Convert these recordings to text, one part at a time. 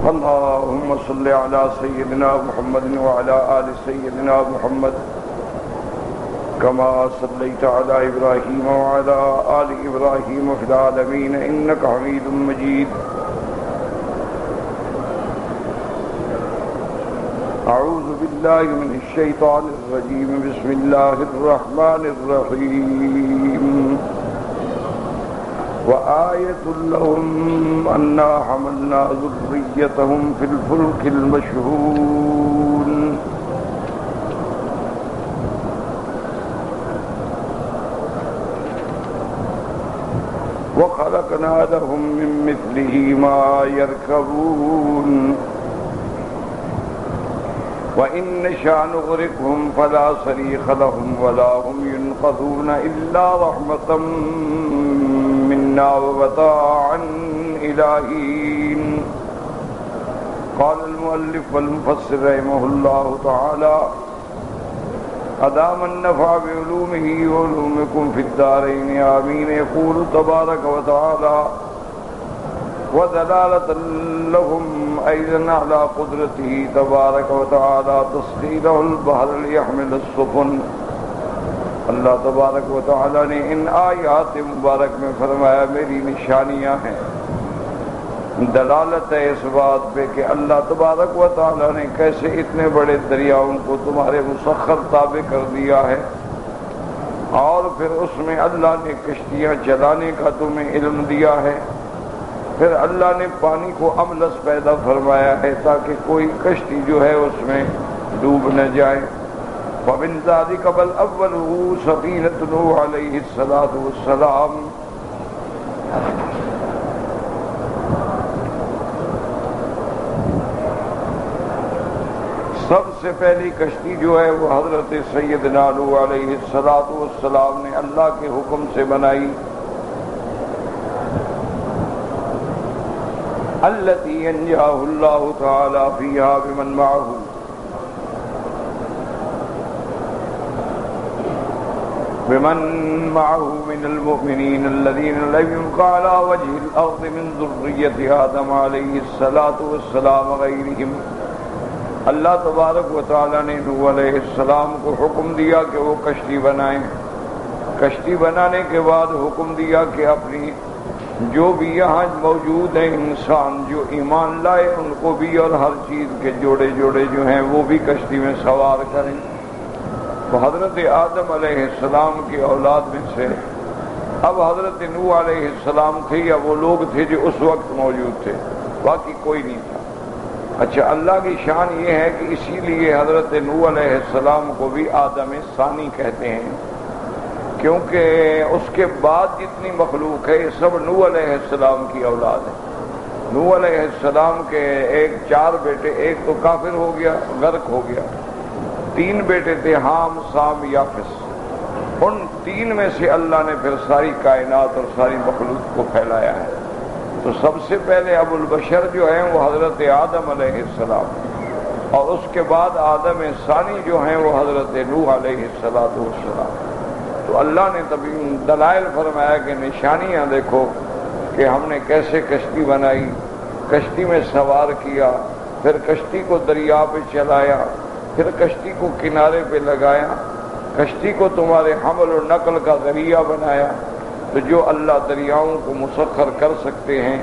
اللهم صل على سيدنا محمد وعلى آل سيدنا محمد كما صليت على إبراهيم وعلى آل إبراهيم في العالمين إنك حميد مجيد. أعوذ بالله من الشيطان الرجيم. بسم الله الرحمن الرحيم. وآية لهم أنا حملنا ذريتهم في الفلك المشحون. وخلقنا لهم من مثله ما يركبون. وإن نشأ نغرقهم فلا صريخ لهم ولا هم ينقذون إلا رحمة منا ومتاعا إلى حين. قال المؤلف والمفسر رحمه الله تعالى: أدام النفع بعلومه وعلومكم في الدارين آمين. يقول تبارك وتعالى: ودلالة لهم أيضا على قدرته تبارك وتعالى تسخيره البحر ليحمل السفن. اللہ تبارک و تعالی نے ان آیات مبارک میں فرمایا میری نشانیاں ہیں، دلالت ہے اس بات پہ کہ اللہ تبارک و تعالی نے کیسے اتنے بڑے دریاؤں کو تمہارے مسخر تابع کر دیا ہے، اور پھر اس میں اللہ نے کشتیاں چلانے کا تمہیں علم دیا ہے، پھر اللہ نے پانی کو املس پیدا فرمایا ہے تاکہ کوئی کشتی جو ہے اس میں ڈوب نہ جائے. وَمِن ذَلِكَ بَلْ أَوَّلُهُ سَفِينَةُ نُوحٍ عَلَيْهِ الصَّلَاةُ وَالسَّلَامُ. سب سے پہلی کشتی جو ہے وہ حضرت سیدنا نوح علیہ الصلوۃ والسلام نے اللہ کے حکم سے بنائی. التي انجاه الله تعالى فيها بمن معه. من المؤمنين الذين لم يبق على وجه الأرض من ذرية آدم عليه الصلاة والسلام غيرهم. اللہ تبارک و تعالی نے نوح علیہ السلام کو حکم دیا کہ وہ کشتی بنائیں. کشتی بنانے کے بعد حکم دیا کہ اپنی جو بھی یہاں موجود ہیں انسان جو ایمان لائے ان کو بھی اور ہر چیز کے جوڑے جوڑے جو ہیں وہ بھی کشتی میں سوار کریں. تو حضرت آدم علیہ السلام کی اولاد میں سے اب حضرت نوح علیہ السلام تھے یا وہ لوگ تھے جو اس وقت موجود تھے، باقی کوئی نہیں تھا. اچھا، اللہ کی شان یہ ہے کہ اسی لیے حضرت نوح علیہ السلام کو بھی آدم ثانی کہتے ہیں، کیونکہ اس کے بعد جتنی مخلوق ہے یہ سب نوح علیہ السلام کی اولاد ہے. نوح علیہ السلام کے چار بیٹے، ایک تو کافر ہو گیا، غرق ہو گیا، 3 بیٹے تھے حام، سام، یافس. ان 3 میں سے اللہ نے پھر ساری کائنات اور ساری مخلوق کو پھیلایا ہے. تو سب سے پہلے ابو البشر جو ہیں وہ حضرت آدم علیہ السلام، اور اس کے بعد آدم ثانی جو ہیں وہ حضرت نوح علیہ السلام. تو اللہ نے تبھی دلائل فرمایا کہ نشانیاں دیکھو کہ ہم نے کیسے کشتی بنائی، کشتی میں سوار کیا، پھر کشتی کو دریا پہ چلایا، پھر کشتی کو کنارے پہ لگایا، کشتی کو تمہارے حمل و نقل کا ذریعہ بنایا. تو جو اللہ دریاؤں کو مسخر کر سکتے ہیں،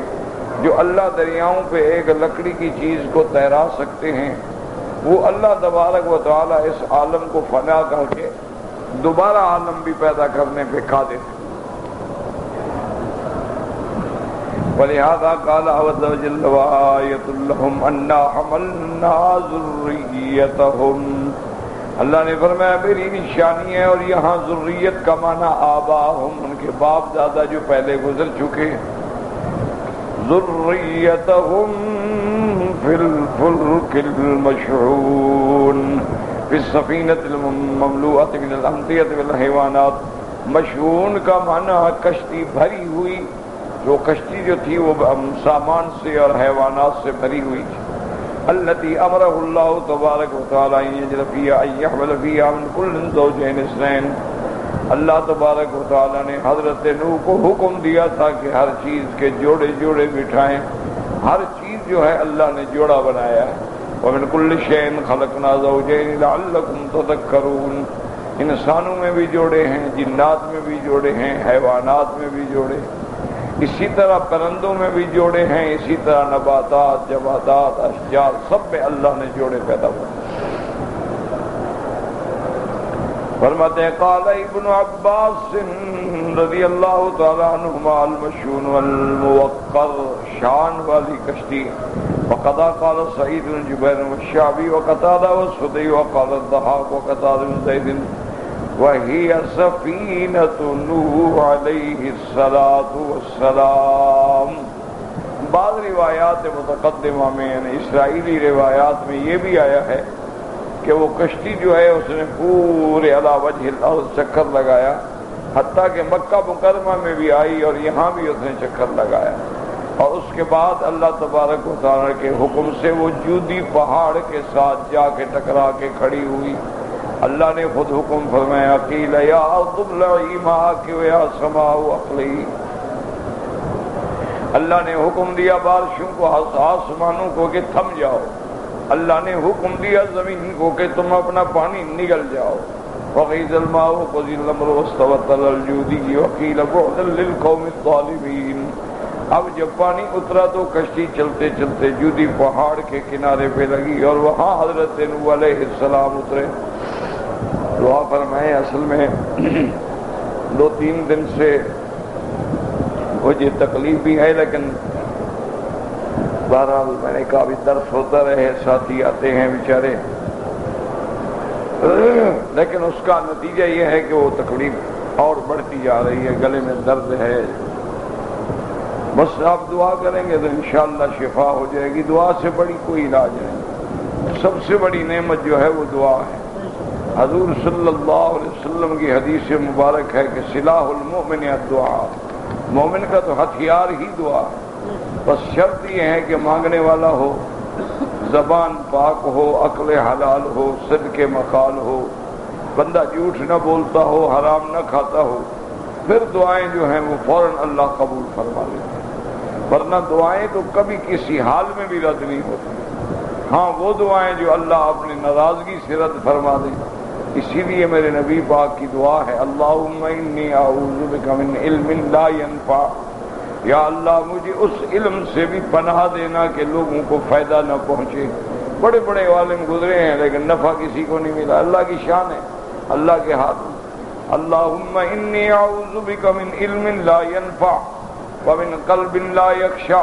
جو اللہ دریاؤں پہ ایک لکڑی کی چیز کو تیرا سکتے ہیں، وہ اللہ تبارک و تعالی اس عالم کو فنا کر کے دوبارہ عالم بھی پیدا کرنے پہ قادر ہے. وَلِهَذَا قَالَ عَزَّ وَجَلَّ وَآيَةٌ لَهُمْ أَنَّا حَمَلْنَا ذُرِّيَّتَهُمْ. اللہ نے فرمایا میری نشانی ہے، اور یہاں ذریت کا معنی آباہم، ان کے باپ دادا جو پہلے گزر چکے. ذُرِّيَّتَهُمْ فِي الْفُلْكِ الْمَشْحُونِ فِي السَّفِينَةِ الْمَمْلُوءَةِ مِنَ الْأَمْطِيَةِ وَالْحَيْوَانَاتِ. مشحون کا معنی کشتی بھری ہوئی، جو کشتی جو تھی وہ سامان سے اور حیوانات سے بھری ہوئی تھی. التي امره الله تبارك وتعالى ان يجعل فيها ان يحمل فيها من كل زوجين اثنين. اللہ تبارک و تعالی نے حضرت نوح کو حکم دیا تھا کہ ہر چیز کے جوڑے جوڑے بٹھائیں، ہر چیز جو ہے اللہ نے جوڑا بنایا ہے. وَمِن كُلِّ شَيْءٍ خَلَقْنَا زَوْجَيْنِ لَعَلَّكُمْ تَذَكَّرُونَ. انسانوں میں بھی جوڑے ہیں، جنات میں بھی جوڑے ہیں، حیوانات میں بھی جوڑے، اسی طرح پرندوں میں بھی جوڑے ہیں، اسی طرح نباتات، جمادات، اشجار سب میں اللہ نے جوڑے پیدا کیے. فرماتے ہیں قال ابن عباس رضی اللہ تعالیٰ عنہما المشون والموقر، شان والی کشتی. وقضا قال سعید بن جبیر والشعبی وقتادہ والسدی وقال الضحاک وقتادہ بن زید وہی سفینۃ نوح علیہ الصلاۃ والسلام. بعض روایات متقدمہ میں یعنی اسرائیلی روایات میں یہ بھی آیا ہے کہ وہ کشتی جو ہے اس نے پورے علی وجہ الارض چکر لگایا، حتیٰ کہ مکہ مکرمہ میں بھی آئی اور یہاں بھی اس نے چکر لگایا. اور اس کے بعد اللہ تبارک و تعالیٰ کے حکم سے وہ جودی پہاڑ کے ساتھ جا کے ٹکرا کے کھڑی ہوئی. اللہ نے خود حکم فرمایا قیل یا ارض ابلعی ماءک ویا سماء اقلعی. اللہ نے حکم دیا بارشوں کو، آسمانوں کو کہ تھم جاؤ. اللہ نے حکم دیا زمین کو کہ تم اپنا پانی نگل جاؤ. وغیض الماء وقضی الامر واستوت علی الجودی وقیل بعدا للقوم الظالمین. اب جب پانی اترا تو کشتی چلتے چلتے جودی پہاڑ کے کنارے پہ لگی اور وہاں حضرت نوح علیہ السلام اترے. دعا فرمائے. اصل میں 2-3 دن سے مجھے تکلیف بھی ہے، لیکن بہرحال میں نے کہا بھی درس ہوتا رہے، ساتھی آتے ہیں بیچارے، لیکن اس کا نتیجہ یہ ہے کہ وہ تکلیف اور بڑھتی جا رہی ہے، گلے میں درد ہے. بس آپ دعا کریں گے تو انشاءاللہ شفا ہو جائے گی. دعا سے بڑی کوئی علاج نہیں. سب سے بڑی نعمت جو ہے وہ دعا ہے. حضور صلی اللہ علیہ وسلم کی حدیث مبارک ہے کہ سلاح المؤمن الدعاء. مومن کا تو ہتھیار ہی دعا ہے. بس شرط یہ ہے کہ مانگنے والا ہو، زبان پاک ہو، عقل حلال ہو، صدق مقال ہو، بندہ جھوٹ نہ بولتا ہو، حرام نہ کھاتا ہو، پھر دعائیں جو ہیں وہ فوراً اللہ قبول فرما لیتا ہے. ورنہ دعائیں تو کبھی کسی حال میں بھی رد نہیں ہوتی. ہاں وہ دعائیں جو اللہ اپنی ناراضگی سے رد فرما دے. اسی لیے میرے نبی پاک کی دعا ہے اللہم انی اعوذ بک من علم لا ینفع. یا اللہ مجھے اس علم سے بھی پناہ دینا کہ لوگوں کو فائدہ نہ پہنچے. بڑے بڑے عالم گزرے ہیں لیکن نفع کسی کو نہیں ملا. اللہ کی شان ہے، اللہ کے ہاتھ میں. اللہم انی اعوذ بک من علم لا ینفع ومن قلب لا یخشع.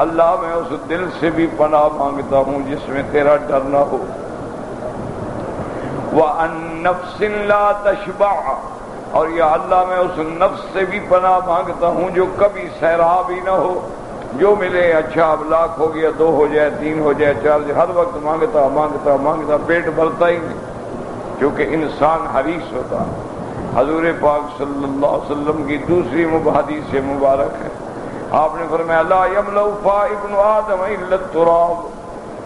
اللہ میں اس دل سے بھی پناہ مانگتا ہوں جس میں تیرا ڈر نہ ہو. وعن نفس لا تشبع. اور یا اللہ میں اس نفس سے بھی پناہ مانگتا ہوں جو کبھی سیراب ہی نہ ہو. جو ملے اچھا اب لاکھ ہو گیا، 2 ہو جائے، 3 ہو جائے، 4 ہر وقت مانگتا مانگتا مانگتا پیٹ بھرتا ہی نہیں، کیونکہ انسان حریص ہوتا. حضور پاک صلی اللہ علیہ وسلم کی دوسری حدیث مبارک ہے، آپ نے فرمایا لا یملأ فا ابن آدم الا التراب.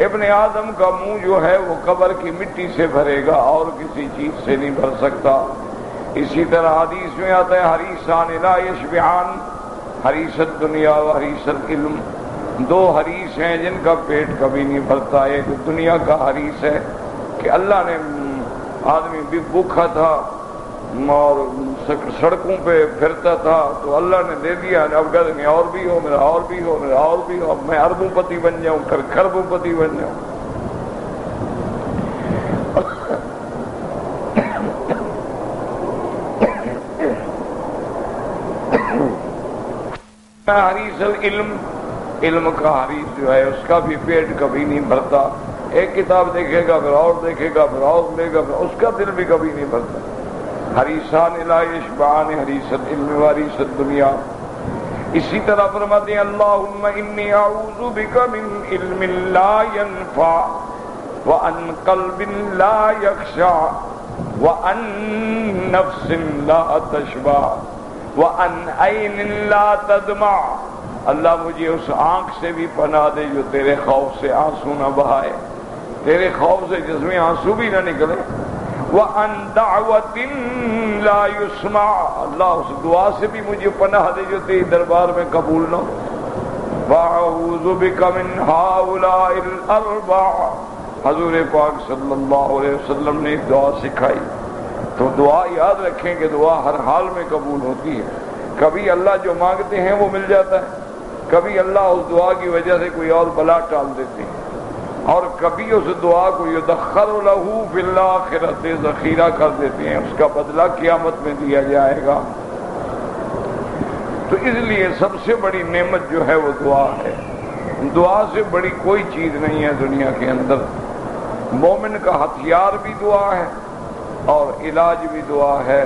ابن آدم کا منہ جو ہے وہ قبر کی مٹی سے بھرے گا اور کسی چیز سے نہیں بھر سکتا. اسی طرح حدیث میں آتا ہے حریصان لا یشبعان، حریص الدنیا و حریص العلم. 2 حریص ہیں جن کا پیٹ کبھی نہیں بھرتا. ایک دنیا کا حریص ہے کہ اللہ نے آدمی بھی بھوکا تھا اور سڑکوں پہ پھرتا تھا تو اللہ نے دے دیا. اب کہتے ہیں اور بھی ہو میرا، اور بھی ہو میرا، اور بھی ہو، میں اربوں پتی بن جاؤں، پھر کھربوں پتی بن جاؤں. حریص العلم، علم کا حریص جو ہے اس کا بھی پیٹ کبھی نہیں بھرتا. ایک کتاب دیکھے گا پھر اور دیکھے گا پھر اور لے گا، اس کا دل بھی کبھی نہیں بھرتا. حریصان لا یشبعان حریص العلم و حریص الدنیا. اسی طرح فرماتے ہیں اللہم انی اعوذ بک من علم لا ینفع وعن قلب لا یخشع وعن نفس لا تشبع وعن عین لا تدمع. اللہ مجھے اس آنکھ سے بھی پناہ دے جو تیرے خوف سے آنسو نہ بہائے، تیرے خوف سے جس میں آنسو بھی نہ نکلے. وعن دعوت لا یسمع. اللہ اس دعا سے بھی مجھے پناہ دے جو تیرے دربار میں قبول نہ ہو. وَأَعُوذُ بِكَ مِنْ هَؤُلَاءِ الْأَرْبَعِ. حضور پاک صلی اللہ علیہ وسلم نے دعا سکھائی. تو دعا یاد رکھیں کہ دعا ہر حال میں قبول ہوتی ہے. کبھی اللہ جو مانگتے ہیں وہ مل جاتا ہے، کبھی اللہ اس دعا کی وجہ سے کوئی اور بلا ٹال دیتے ہیں، اور کبھی اس دعا کو یدخر لہ فی الآخرۃ ذخیرہ کر دیتے ہیں، اس کا بدلہ قیامت میں دیا جائے گا. تو اس لیے سب سے بڑی نعمت جو ہے وہ دعا ہے. دعا سے بڑی کوئی چیز نہیں ہے دنیا کے اندر. مومن کا ہتھیار بھی دعا ہے اور علاج بھی دعا ہے.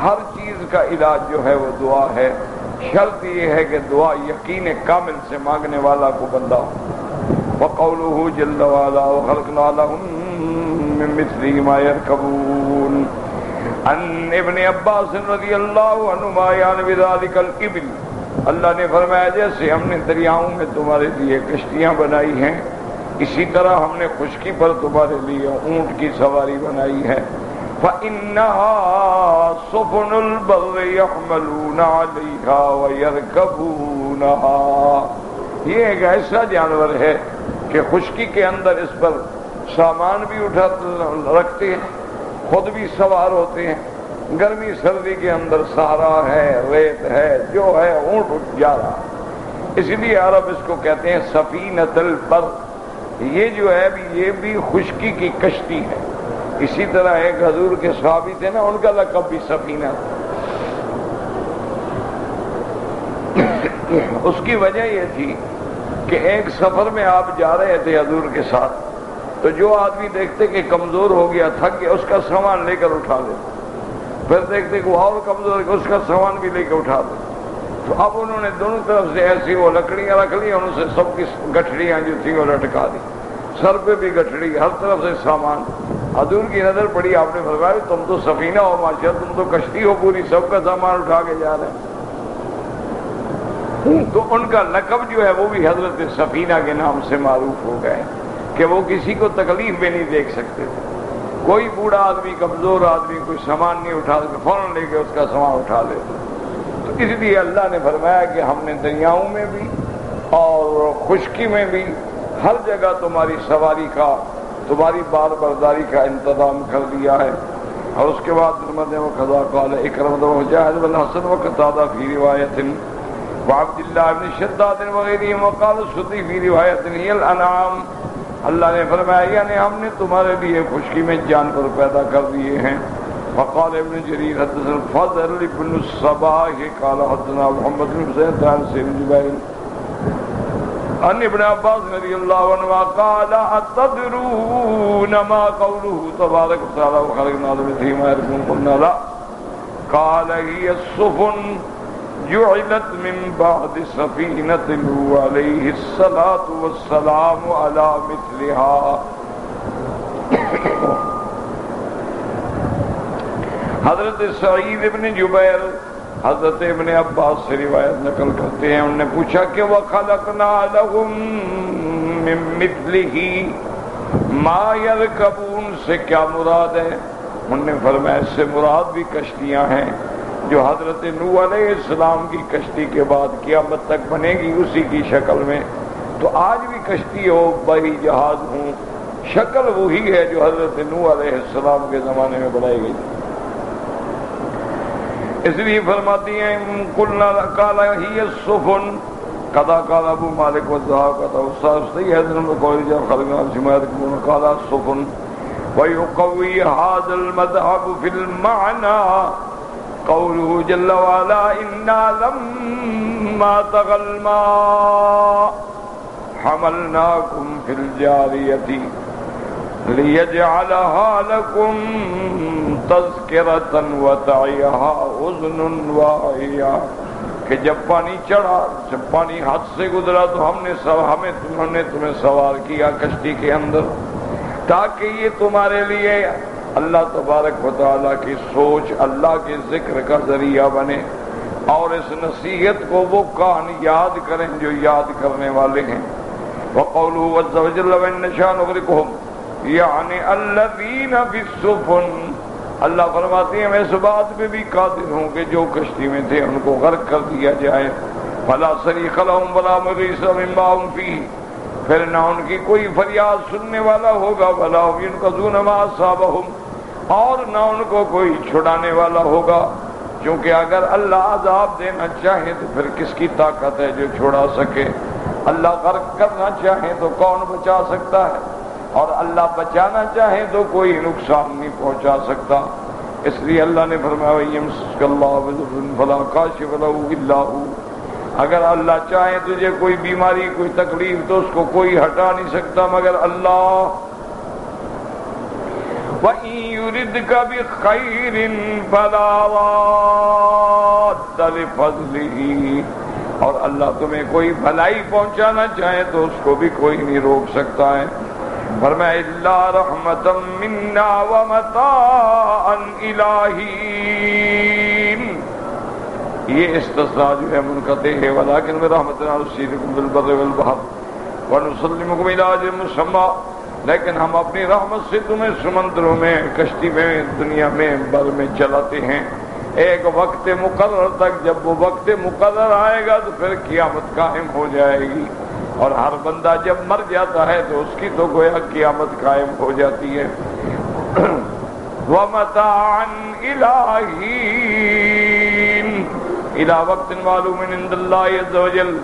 ہر چیز کا علاج جو ہے وہ دعا ہے. شرط یہ ہے کہ دعا یقین کامل سے مانگنے والا کو بندہ ہو. وَقَوْلُهُ جَلَّ وَعَلَا وَخَلَقْنَا لَهُم مِّن مِّثْلِهِ مَا يَرْكَبُونَ. عن ابن عباس رضی اللہ عنہما یعنی بذالک الابل. اللہ نے فرمایا جیسے ہم نے دریاؤں میں تمہارے لیے کشتیاں بنائی ہیں، اسی طرح ہم نے خشکی پر تمہارے لیے اونٹ کی سواری بنائی ہے. فَإِنَّهَا سُفُنُ الْبَرِّ يَحْمَلُونَ عَلَيْهَا وَيَرْكَبُونَهَا. یہ ایک ایسا جانور ہے کہ خشکی کے اندر اس پر سامان بھی اٹھا رکھتے ہیں، خود بھی سوار ہوتے ہیں. گرمی سردی کے اندر صحرا ہے، ریت ہے، جو ہے اونٹ جا رہا. اس لیے عرب اس کو کہتے ہیں سفینۃ البر. یہ جو ہے یہ بھی خشکی کی کشتی ہے. اسی طرح ایک حضور کے صحابی تھے نا، ان کا لقب بھی سفینہ. اس کی وجہ یہ تھی کہ ایک سفر میں آپ جا رہے تھے حضور کے ساتھ، تو جو آدمی دیکھتے کہ کمزور ہو گیا، تھک گیا، اس کا سامان لے کر اٹھا لے. پھر دیکھتے کہ وہ اور کمزور ہے، اس کا سامان بھی لے کے اٹھا دے. تو اب انہوں نے دونوں طرف سے ایسی وہ لکڑیاں رکھ لی، ان سے سب کی گٹھڑیاں جو تھیں وہ لٹکا دی. سر پہ بھی گٹھڑی، ہر طرف سے سامان. حضور کی نظر پڑی، آپ نے فرمایا تم تو سفینہ ہو ماشاءاللہ، تم تو کشتی ہو پوری، سب کا سامان اٹھا کے جا رہے ہیں. تو ان کا لقب جو ہے وہ بھی حضرت سفینہ کے نام سے معروف ہو گئے کہ وہ کسی کو تکلیف میں نہیں دیکھ سکتے تھے. کوئی بوڑھا آدمی، کمزور آدمی کوئی سامان نہیں اٹھا سکتا، فوراً لے کے اس کا سامان اٹھا لیتے. تو اس لیے اللہ نے فرمایا کہ ہم نے دریاؤں میں بھی اور خشکی میں بھی ہر جگہ تمہاری سواری کا، تمہاری بار برداری کا انتظام کر دیا ہے. اور اس کے بعد وقضا قال اکرمۃ ومجاہد والحسن وقتادہ فی روایت وعبد اللہ بن شداد وغیرہم وقال السدی فی روایت ہی الانعام. اللہ نے فرمایا یعنی ہم نے تمہارے لیے خشکی میں جانور پیدا کر دیے ہیں. وقال ابن جریر حدثنا الفضل بن الصباح قال حدثنا محمد بن زید عن سعید بن جبیر عن ابن عباس رضی اللہ عنہ قال اتدرون ما قوله تبارک وتعالى وخلقنا لمثله ما يركبون قلنا لا قال هي السفن جعلت من بعد سفینۃ نوح علیہ الصلاۃ والسلام علی مثلها. حضرت سعید ابن جبیر حضرت ابن عباس سے روایت نقل کرتے ہیں، انہوں نے پوچھا کہ وَخَلَقْنَا لَهُم مِّن مِّثْلِهِ مَا يَرْكَبُونَ سے کیا مراد ہے؟ انہوں نے فرمایا اس سے مراد بھی کشتیاں ہیں جو حضرت نوح علیہ السلام کی کشتی کے بعد قیامت تک بنے گی اسی کی شکل میں. تو آج بھی کشتی ہو، بحری جہاز ہوں، شکل وہی ہے جو حضرت نوح علیہ السلام کے زمانے میں بنائی گئی. اس لیے فرماتی ہیں قلنا قال هي السفن قضا قال ابو مالک والذهب قضا استاذ سید حضرت قول جب خلقنا سماعت قال السفن ويقوي هذا المذهب في المعنى قوله جل وعلا انا لما طغى الماء حملناكم في الجارية ليجعلها لكم تذکرۃ وتعیہا اذن واعیہ. کہ جب پانی چڑھا، جب پانی حد سے گزرا تو ہم نے تمہیں سوار کیا کشتی کے اندر تاکہ یہ تمہارے لیے اللہ تبارک و تعالیٰ کی سوچ، اللہ کے ذکر کا ذریعہ بنے، اور اس نصیحت کو وہ کان یاد کریں جو یاد کرنے والے ہیں. وقوله عز وجل وإن نشاء نغرقهم یعنی الذین فی السفن. اللہ فرماتے ہیں میں اس بات پہ بھی قادر ہوں کہ جو کشتی میں تھے ان کو غرق کر دیا جائے. فلا صریخ لهم ولا مغیث مما هم فیہ، پھر نہ ان کی کوئی فریاد سننے والا ہوگا، ولا هم ينقذون ما اصابهم، اور نہ ان کو کوئی چھڑانے والا ہوگا، کیونکہ اگر اللہ عذاب دینا چاہے تو پھر کس کی طاقت ہے جو چھڑا سکے؟ اللہ غرق کرنا چاہے تو کون بچا سکتا ہے؟ اور اللہ بچانا چاہے تو کوئی نقصان نہیں پہنچا سکتا۔ اس لیے اللہ نے فرمایا یمسک اللہ بضر فلا کاشف له الا هو، اگر اللہ چاہے تجھے کوئی بیماری کوئی تکلیف تو اس کو کوئی ہٹا نہیں سکتا مگر اللہ۔ وَإِن يُرِدْكَ بِخَيْرٍ فَلَا رَادَّ لِفَضْلِهِ، اور اللہ تمہیں کوئی بھلائی پہنچانا چاہے تو اس کو بھی کوئی نہیں روک سکتا ہے۔ فرمایا اِلَّا رَحْمَةً مِنَّا وَمَتَاعًا إِلَىٰ حِينٍ، یہ استثناء جو ہے منقطع ہے، وَلَٰكِنْ بِرَحْمَتِنَا نُصِيبُكُم بِالْبَرِّ وَالْبَحْرِ وَنُسَلِّمُكُمْ إِلَىٰ أَجْلٍ مُّسَمًّى، لیکن ہم اپنی رحمت سے تمہیں سمندروں میں، کشتی میں، دنیا میں، بر میں چلاتے ہیں ایک وقت مقرر تک۔ جب وہ وقت مقرر آئے گا تو پھر قیامت قائم ہو جائے گی، اور ہر بندہ جب مر جاتا ہے تو اس کی تو گویا قیامت قائم ہو جاتی ہے۔ وَمَتَاعًا إِلَىٰ حِينٍ إِلَىٰ وَقْتٍ مَّعْلُومٍ عِندَ اللَّهِ عَزَّ وَجَلَّ،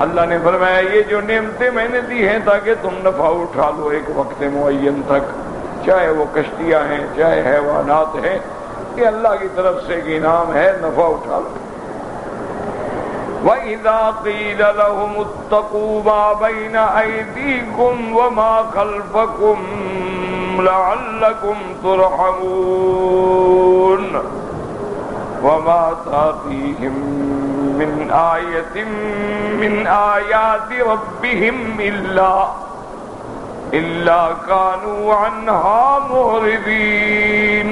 اللہ نے فرمایا یہ جو نعمتیں میں نے دی ہیں تاکہ تم نفع اٹھا لو ایک وقت معین تک، چاہے وہ کشتیاں ہیں چاہے حیوانات ہیں، یہ اللہ کی طرف سے ایک انعام ہے، نفع اٹھا لو۔ وَإِذَا قِيلَ لَهُمُ اتَّقُوا مَا بَيْنَ أَيْدِيكُمْ وَمَا خَلْفَكُمْ لَعَلَّكُمْ تُرْحَمُونَ وَمَا تَأْتِيهِمْ مِنْ آيَةٍ مِنْ آيَاتِ رَبِّهِمْ إِلَّا كَانُوا عَنْهَا مُعْرِضِينَ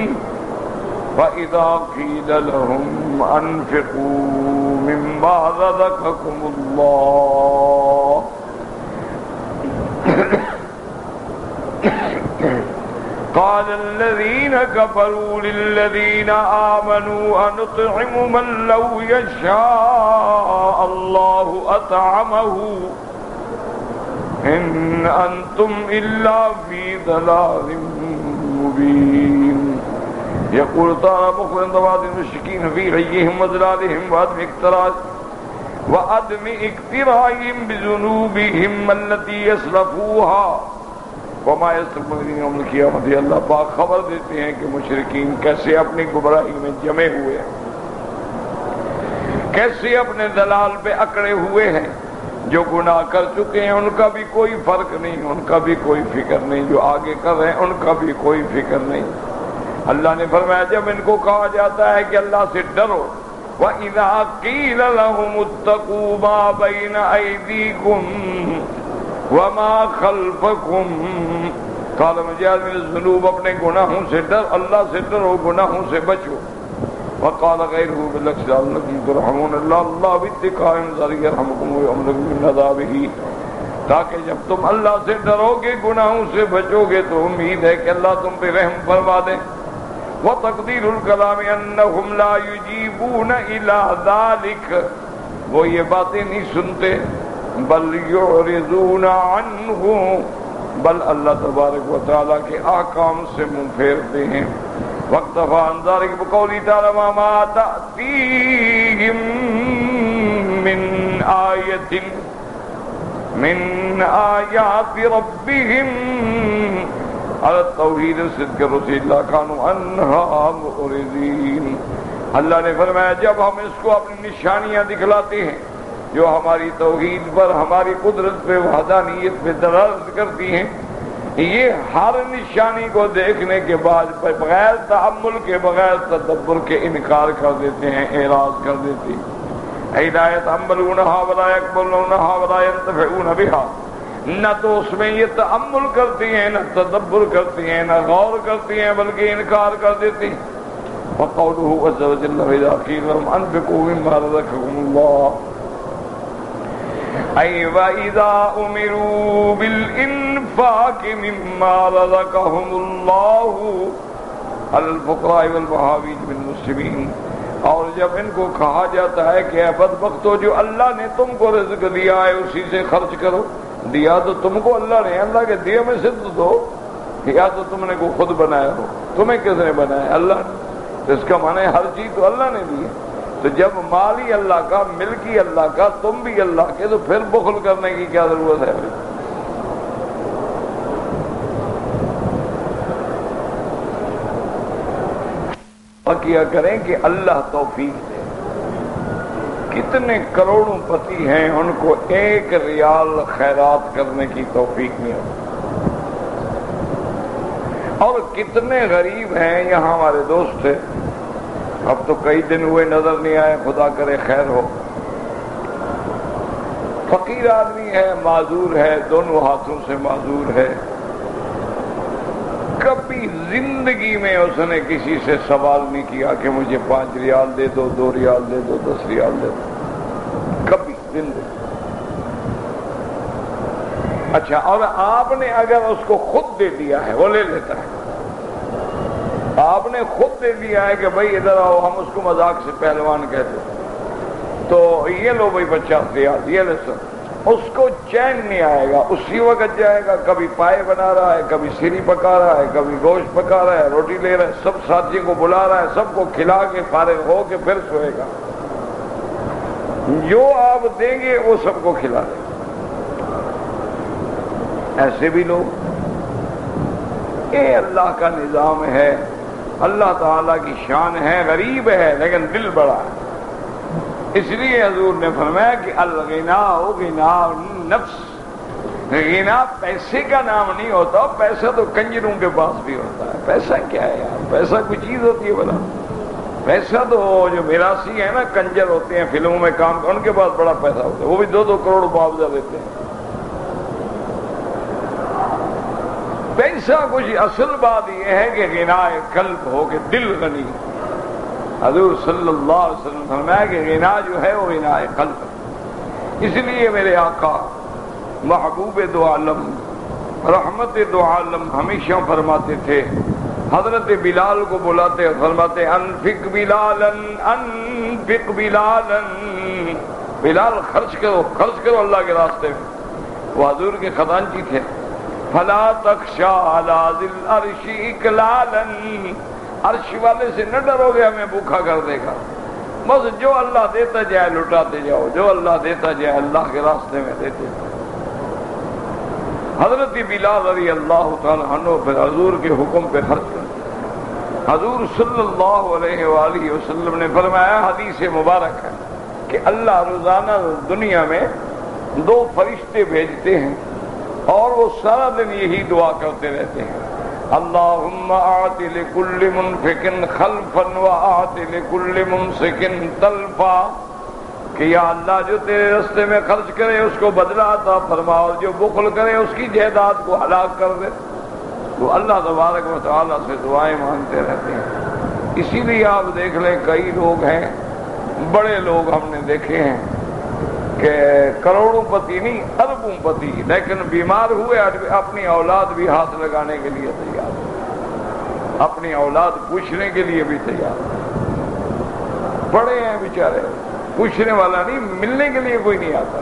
وَإِذَا قِيلَ لَهُمْ أَنْفِقُوا مِمَّا رَزَقَكُمُ اللَّهُ قال الذين كفروا للذين آمنوا أنطعم من لو يشاء الله أطعمه إن أنتم إلا في ضلال مبين يقول تعالى مخبرا بعض المشركين في غيهم وضلالهم وعدم اقترائهم بذنوبهم التي يسلفوها وما يسلف الذين يوم القيامة۔ اللہ پاک خبر دیتے ہیں کہ مشرکین کیسے اپنی گمراہی میں جمے ہوئے ہیں، کیسے اپنے دلال پہ اکڑے ہوئے ہیں، جو گناہ کر چکے ہیں ان کا بھی کوئی فرق نہیں، ان کا بھی کوئی فکر نہیں، جو آگے کر رہے ہیں ان کا بھی کوئی فکر نہیں۔ اللہ نے فرمایا جب ان کو کہا جاتا ہے کہ اللہ سے ڈرو، وَإِذَا قِيلَ لَهُمُ اتَّقُوا مَا بَيْنَ أَيْدِيكُمْ وَمَا خَلْفَكُمْ قَالَ مَجَالِ مِنَ الذُّنُوبِ، اپنے گناہوں سے ڈر، اللہ سے ڈرو، گناہوں سے بچو۔ وقال غيره بالعكس لعلكم ترحمون، اللہ باتقاء ذلك يرحمكم ويؤمنكم من عذابه، تاکہ جب تم اللہ سے ڈرو گے، گناہوں سے بچو گے تو امید ہے کہ اللہ تم پہ رحم فرما دے۔ وتقدیر الکلام انہم لا یجیبون الی ذلک، وہ یہ باتیں نہیں سنتے، بل یعرضون عنہ، بل اللہ تبارک و تعالیٰ کے احکام سے منہ پھیرتے ہیں۔ واکتفی عن ذلک بقولی تعالی وما تأتیہم من آیۃ من آیات ربهم على التوحید صدق رسول اللہ کانوا عنہا معرضین۔ اللہ نے فرمایا جب ہم اس کو اپنی نشانیاں دکھلاتے ہیں جو ہماری توحید پر، ہماری قدرت پہ، وحدانیت پہ دلالت کرتی ہیں، یہ ہر نشانی کو دیکھنے کے بعد بغیر تأمل کے، بغیر تدبر کے انکار کر دیتے ہیں، اعراض کر دیتے ہیں۔ لا يتأملونها ولا يقبلونها ولا ينتفعون بها، نہ تو اس میں یہ تأمل کرتی ہیں، نہ تدبر کرتی ہیں، نہ غور کرتی ہیں، بلکہ انکار کر دیتی ہیں۔ وقوله عز وجل وإذا قيل لهم أنفقوا مما رزقكم الله أي وإذا أمروا بالإنفاق مما رزقهم الله الفقراء والمحاويج من المسلمين، اور جب ان کو کہا جاتا ہے کہ اے بدبختو جو اللہ نے تم کو رزق دیا ہے اسی سے خرچ کرو، دیا تو تم کو اللہ نے، اللہ کے دیے میں سے تو دو، یا تو تم نے کو خود بنایا ہو، تمہیں کس نے بنایا؟ اللہ نے، تو اس کا معنی ہر چیز تو اللہ نے دی ہے۔ تو جب مال ہی اللہ کا، ملک ہی اللہ کا، تم بھی اللہ کے، تو پھر بخل کرنے کی کیا ضرورت ہے بھائی؟ کیا کریں کہ اللہ توفیق دے۔ کتنے کروڑوں پتی ہیں ان کو 1 ریال خیرات کرنے کی توفیق نہیں ہوتی، اور کتنے غریب ہیں، یہاں ہمارے دوست تھے، اب تو کئی دن ہوئے نظر نہیں آئے، خدا کرے خیر ہو، فقیر آدمی ہے، معذور ہے، دونوں ہاتھوں سے معذور ہے، کبھی زندگی میں اس نے کسی سے سوال نہیں کیا کہ مجھے 5 ریال دے دو، 2 ریال دے دو، 10 ریال دے دو، کبھی زندگی۔ اچھا، اور آپ نے اگر اس کو خود دے دیا ہے وہ لے لیتا ہے، آپ نے خود دے دیا ہے کہ بھائی ادھر آؤ، ہم اس کو مذاق سے پہلوان کہتے، تو یہ لو بھائی 50 ریال، یہ لے سر، اس کو چین نہیں آئے گا، اسی وقت جائے گا، کبھی پائے بنا رہا ہے، کبھی سیری پکا رہا ہے، کبھی گوشت پکا رہا ہے، روٹی لے رہا ہے، سب ساتھی کو بلا رہا ہے، سب کو کھلا کے فارغ ہو کے پھر سوئے گا، جو آپ دیں گے وہ سب کو کھلا دیں گے۔ ایسے بھی لوگ، یہ اللہ کا نظام ہے، اللہ تعالیٰ کی شان ہے، غریب ہے لیکن دل بڑا ہے۔ اس لیے حضور نے فرمایا کہ الغنا غنا نفس، غنا پیسے کا نام نہیں ہوتا، پیسہ تو کنجروں کے پاس بھی ہوتا ہے۔ پیسہ کیا ہے یار؟ پیسہ کوئی چیز ہوتی ہے بھلا؟ پیسہ تو جو میراثی ہے نا، کنجر ہوتے ہیں فلموں میں کام، ان کے پاس بڑا پیسہ ہوتا ہے، وہ بھی 2-2 کروڑ معاوضہ دیتے ہیں۔ پیسہ کچھ، اصل بات یہ ہے کہ غنا قلب ہو کہ دل غنی۔ حضور صلی اللہ علیہ وسلم فرمایا کہ غنا جو ہے وہ غنا قلب ہے۔ اس لیے میرے آقا محبوب دو عالم، رحمت دو عالم ہمیشہ فرماتے تھے، حضرت بلال کو بلاتے فرماتے انفق بلالا انفق بلالا، بلال خرچ کرو، خرچ کرو اللہ کے راستے میں۔ وہ حضور کے خزانچی تھے۔ فلا تخشى على ذي العرش اقلالا، عرش والے سے نہ ڈرو گے ہمیں بھوکا کر دے گا، بس جو اللہ دیتا جائے لٹاتے جاؤ، جو اللہ دیتا جائے اللہ کے راستے میں دیتے جاؤ۔ حضرت بلال رضی اللہ تعالی عنہ پھر حضور کے حکم پہ خرچ کر، حضور صلی اللہ علیہ وآلہ وسلم نے فرمایا، حدیث مبارک ہے کہ اللہ روزانہ دنیا میں 2 فرشتے بھیجتے ہیں اور وہ سارا دن یہی دعا کرتے رہتے ہیں، اللہم آت لکل منفق خلفا وآت لکل ممسک تلفا، کہ یا اللہ جو تیرے رستے میں خرچ کرے اس کو بدلہ عطا فرما، اور جو بخل کرے اس کی جائیداد کو ہلاک کر دے۔ تو اللہ تبارک و تعالیٰ سے دعائیں مانگتے رہتے ہیں۔ اسی لیے آپ دیکھ لیں، کئی لوگ ہیں، بڑے لوگ ہم نے دیکھے ہیں کہ کروڑوں پتی نہیں، اربوں پتی، لیکن بیمار ہوئے اپنی اولاد بھی ہاتھ لگانے کے لیے تیار، اپنی اولاد پوچھنے کے لیے بھی تیار، بڑے ہیں بیچارے، پوچھنے والا نہیں، ملنے کے لیے کوئی نہیں آتا۔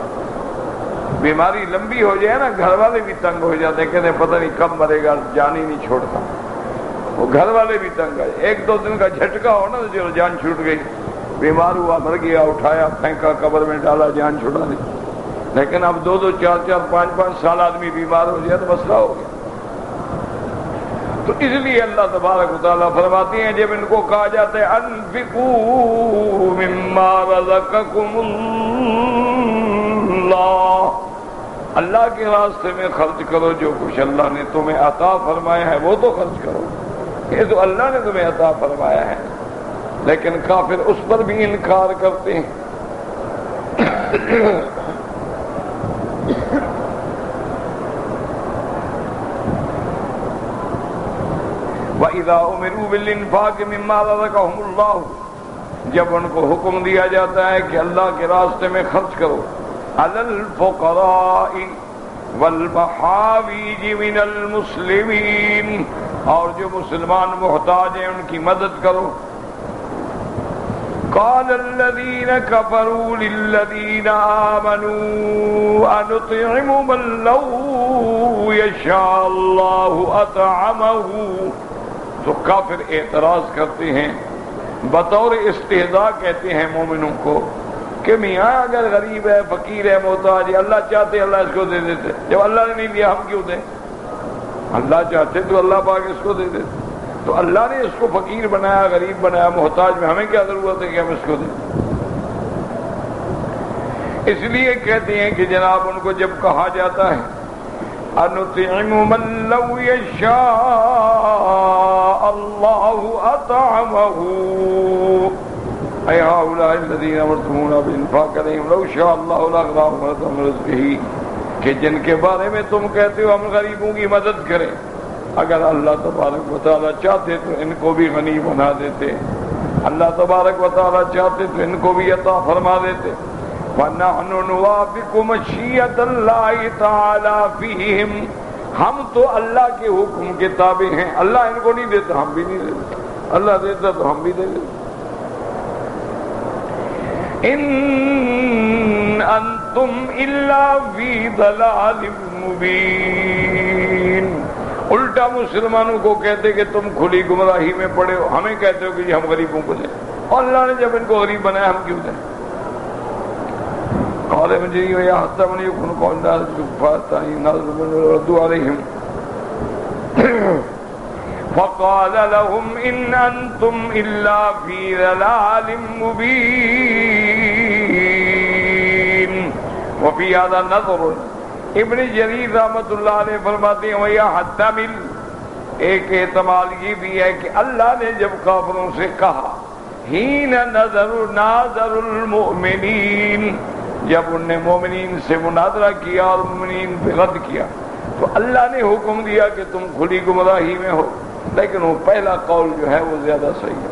بیماری لمبی ہو جائے نا، گھر والے بھی تنگ ہو جاتے ہیں، کہتے ہیں پتہ نہیں کب مرے گا، جان ہی نہیں چھوڑتا، وہ گھر والے بھی تنگ آئے، 1-2 دن کا جھٹکا ہو نا تو جو جان چھوٹ گئی، بیمار ہوا، مر گیا، اٹھایا، پھینکا، قبر میں ڈالا، جان چھڑا دی۔ لیکن اب 2-2, 4-4, 5-5 سال آدمی بیمار ہو جائے تو مسئلہ ہو گیا۔ تو اس لیے اللہ تبارک و تعالیٰ فرماتے ہیں، جب ان کو کہا جاتا ہے انفقوا مما رزقکم اللہ، اللہ کے راستے میں خرچ کرو، جو کچھ اللہ نے تمہیں عطا فرمایا ہے وہ تو خرچ کرو، یہ تو اللہ نے تمہیں عطا فرمایا ہے۔ لیکن کافر اس پر بھی انکار کرتے ہیں۔ وَإِذَا أُمِرُوا بِالْإِنفَاقِ مِمَّا رَزَقَهُمُ اللَّهُ، جب ان کو حکم دیا جاتا ہے کہ اللہ کے راستے میں خرچ کرو، عَلَى الْفُقَرَاءِ وَالْمَحَاوِيجِ مِنَ الْمُسْلِمِينَ، اور جو مسلمان محتاج ہیں ان کی مدد کرو، قال الذين كفروا للذين آمنوا أنطعم من لو يشاء الله أطعمه. تو کافر اعتراض کرتے ہیں، بطور استہزاء کہتے ہیں مومنوں کو کہ میاں اگر غریب ہے، فقیر ہے، محتاج ہے، اللہ چاہتے اللہ اس کو دے دیتے، جب اللہ نے نہیں دیا ہم کیوں دیں؟ اللہ چاہتے تو اللہ پاک اس کو دے دیتے. تو اللہ نے اس کو فقیر بنایا، غریب بنایا، محتاج میں، ہمیں کیا ضرورت ہے کہ ہم اس کو دیں؟ اس لیے کہتے ہیں کہ جناب ان کو جب کہا جاتا ہے أَنُطْعِمُ مَن لَّوْ يَشَاءَ اللَّهُ أَطْعَمَهُ أَيْ هَؤُلَاءِ الَّذِينَ أَمَرْتُمُونَا بِالْإِنفَاقِ عَلَيْهِمْ لَوْ شَاءَ اللَّهُ لَأَغْنَاهُمْ وَلَتَمْ رِزْقِهِ. کہ جن کے بارے میں تم کہتے ہو ہم غریبوں کی مدد کریں، اگر اللہ تبارک و تعالیٰ چاہتے تو ان کو بھی غنی بنا دیتے، اللہ تبارک و تعالیٰ چاہتے تو ان کو بھی عطا فرما دیتے. وَنَحْنُ نُوَافِقُ مَشِيَّةَ اللَّهِ تَعَالَى فِيهِمْ. ہم تو اللہ کے حکم کے تابع ہیں، اللہ ان کو نہیں دیتا ہم بھی نہیں دیتے، اللہ دیتا تو ہم بھی دے دیتے. إِنْ أَنْتُمْ إِلَّا فِي ضَلَالٍ مُبِينٍ. الٹا مسلمانوں کو کہتے کہ تم کھلی گمراہی میں پڑے ہو، ہمیں کہتے ہو کہ ہم غریبوں کو دیں، اور اللہ نے جب ان کو غریب بنایا ہم کیوں دیں؟ قال مجري ويحتم أن يكون قول الناس كفارا نظر من ردوا عليهم فقال لهم إن أنتم إلا في ضلال مبين. وفي هذا نظر. ابن جریر رحمۃ اللہ علیہ فرماتے ہیں وَيَحْتَمِلْ. ایک احتمال یہ بھی ہے کہ اللہ نے جب کافروں سے کہا حین نظر المؤمنین، جب ان نے مومنین سے مناظرہ کیا اور مومنین پہ رد کیا تو اللہ نے حکم دیا کہ تم کھلی گمراہی میں ہو، لیکن وہ پہلا قول جو ہے وہ زیادہ صحیح ہے.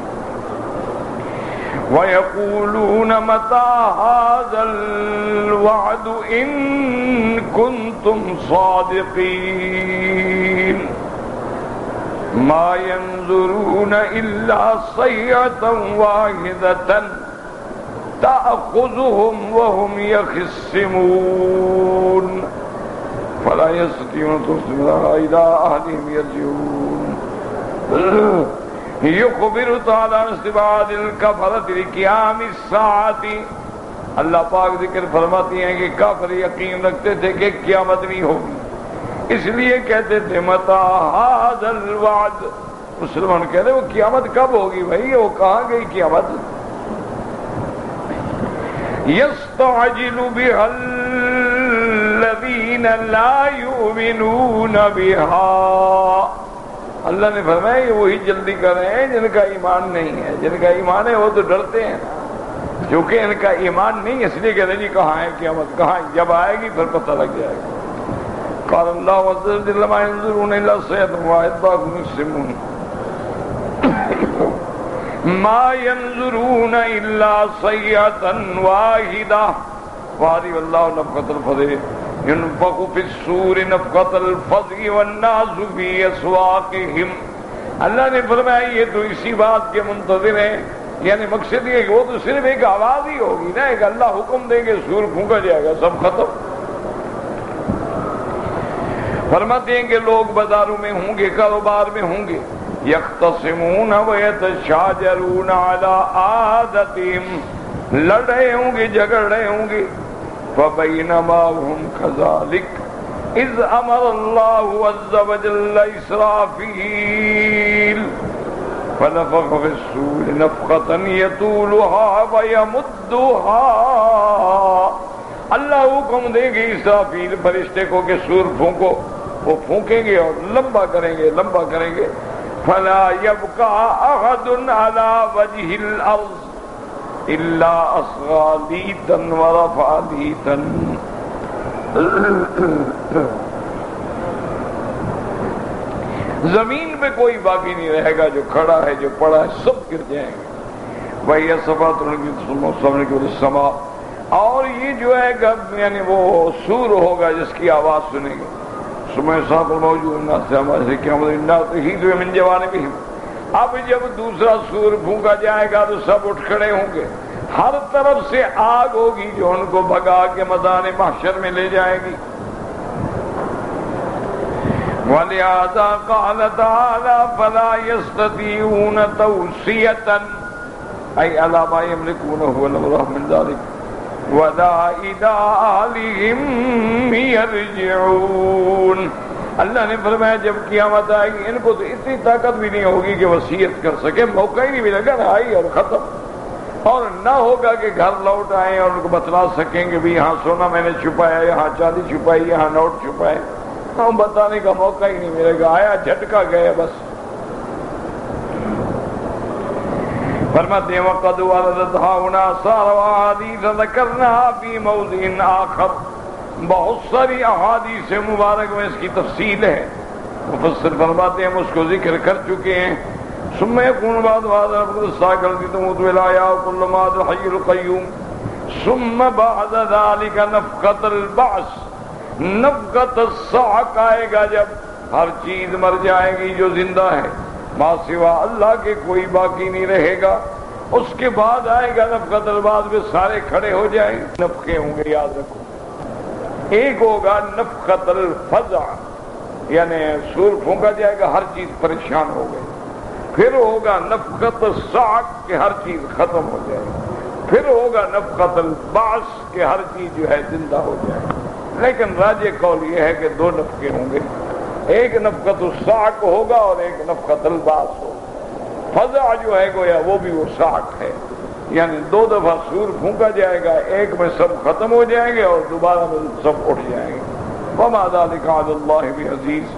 وَيَقُولُونَ مَتَى هَذَا الْوَعْدُ إِن كُنتُمْ صَادِقِينَ مَا يَنظُرُونَ إِلَّا صَيْحَةً وَاحِدَةً تأخذهم وهم يخصمون فلا يستطيعون توصيلا إلى أهلهم يرجعون. يخبر تعالى عن استبعاد الكفرة لقيام الساعة. اللہ پاک ذکر فرماتی ہیں کہ کافر یقین رکھتے تھے کہ قیامت نہیں ہوگی، اس لیے کہتے تھے متى هذا الوعد. مسلمان کہتے وہ قیامت کب ہوگی بھائی، وہ کہاں گئی قیامت؟ يستعجل بها الذين لا يؤمنون بها. اللہ نے فرمایا یہ وہی جلدی کر رہے ہیں جن کا ایمان نہیں ہے، جن کا ایمان ہے وہ تو ڈرتے ہیں نا، کیونکہ ان کا ایمان نہیں، اس لیے کہتے ہیں جی کہاں ہے قیامت، کہاں جب آئے گی پھر پتہ لگ جائے گا. قال اللہ عز وجل ما ينظرون الا صيحة واحدة يخصمون ما ينظرون إلا صيحة واحدة. وهذه والله نفخة الفزع ينفخ في الصور نفخة الفزع والناس في أسواقهم. اللہ نے فرمایا یہ تو اسی بات کے منتظر ہیں، یعنی مقصد یہ کہ وہ تو صرف ایک آواز ہی ہوگی نا، ایک اللہ حکم دیں گے سور پھونکا جائے گا سب ختم. فرماتے ہیں کہ لوگ بازاروں میں ہوں گے، کاروبار میں ہوں گے، یختصمون ویتشاجرون علی عادتہم، لڑ رہے ہوں گے، جھگڑ رہے ہوں گے. فبینما ہم کذالک اذ امر اللہ عز وجل اسرافیل فنفخ فی الصور نفخۃ یطولها ویمدها. اللہ حکم دیں گے اسرافیل فرشتے کو کہ سور پھونکو، وہ پھونکیں گے اور لمبا کریں گے، لمبا کریں گے. فلا يبقى احد على وجه الارض الا اصغى ليتا ورفع ليتا. زمین پہ کوئی باقی نہیں رہے گا، جو کھڑا ہے جو پڑا ہے سب گر جائیں گے. وہی صفات السماء، اور یہ جو ہے یعنی وہ سور ہوگا جس کی آواز سنیں گے. سمے صاحب موجود الناس سے ہمارے سے قیامت الناس ہی من جوانبہم، اب جب دوسرا سور پھونکا جائے گا تو سب اٹھ کھڑے ہوں گے، ہر طرف سے آگ ہوگی جو ان کو بھگا کے میدان محشر میں لے جائے گی۔ وَلِهَذَا قَالَ تَعَالَى فَلَا يَسْتَطِيعُونَ تَوْصِيَةً أَيْ عَلَىٰ مَا يَمْلِكُونَهُ وَلَوْ مِنْ ذَلِكَ وَلَا إِلَىٰ أَهْلِهِمْ يَرْجِعُونَ۔ اللہ نے فرمایا جب قیامت آئے گی ان کو تو اتنی طاقت بھی نہیں ہوگی کہ وصیت کر سکے، موقع ہی نہیں ملے گا، آئی اور ختم، اور نہ ہوگا کہ گھر لوٹ آئیں اور ان کو بتلا سکیں کہ بھی یہاں سونا میں نے چھپایا، یہاں چاندی چھپائی، یہاں نوٹ چھپائے، ہم بتانے کا موقع ہی نہیں ملے گا، آیا جھٹکا گیا بس۔ فرماتے ہیں وَقَدْ وَرَدَتْ هَٰؤُنَا آثَارُ وَأَحَادِيثَ ذَكَرْنَاهَا فِي مَوْضِعٍ آخَرَ، بہت ساری احادیث مبارک میں اس کی تفصیل ہے، مفسر فرماتے ہیں ہم اس کو ذکر کر چکے ہیں۔ ثم يكون بعد هذا الساعة التي تموت الأحياء كل ما الحي القيوم ثم بعد ذلك نفخة البعث، نفخة الصعق آئے گا جب ہر چیز مر جائے گی جو زندہ ہے، ما سوا اللہ کے کوئی باقی نہیں رہے گا، اس کے بعد آئے گا نفخۃ البعث میں سارے کھڑے ہو جائیں گے، نفخے ہوں گے یاد رکھو، ایک ہوگا نفخۃ الفزع یعنی سور پھونکا جائے گا ہر چیز پریشان ہو گئی، پھر ہوگا نفخۃ الصعق کہ ہر چیز ختم ہو جائے گی، پھر ہوگا نفخۃ البعث کہ ہر چیز جو ہے زندہ ہو جائے گی، لیکن راجح قول یہ ہے کہ دو نفخے ہوں گے، ایک نفخۃ الصعق ہوگا اور ایک نفخۃ البعث ہوگا۔ فزع جو ہے گویا وہ بھی وہ صعق ہے، یعنی دو دفعہ سور پھونکا جائے گا، ایک میں سب ختم ہو جائیں گے اور دوبارہ میں سب اٹھ جائیں گے۔ وما ذلك علی اللہ بعزیز،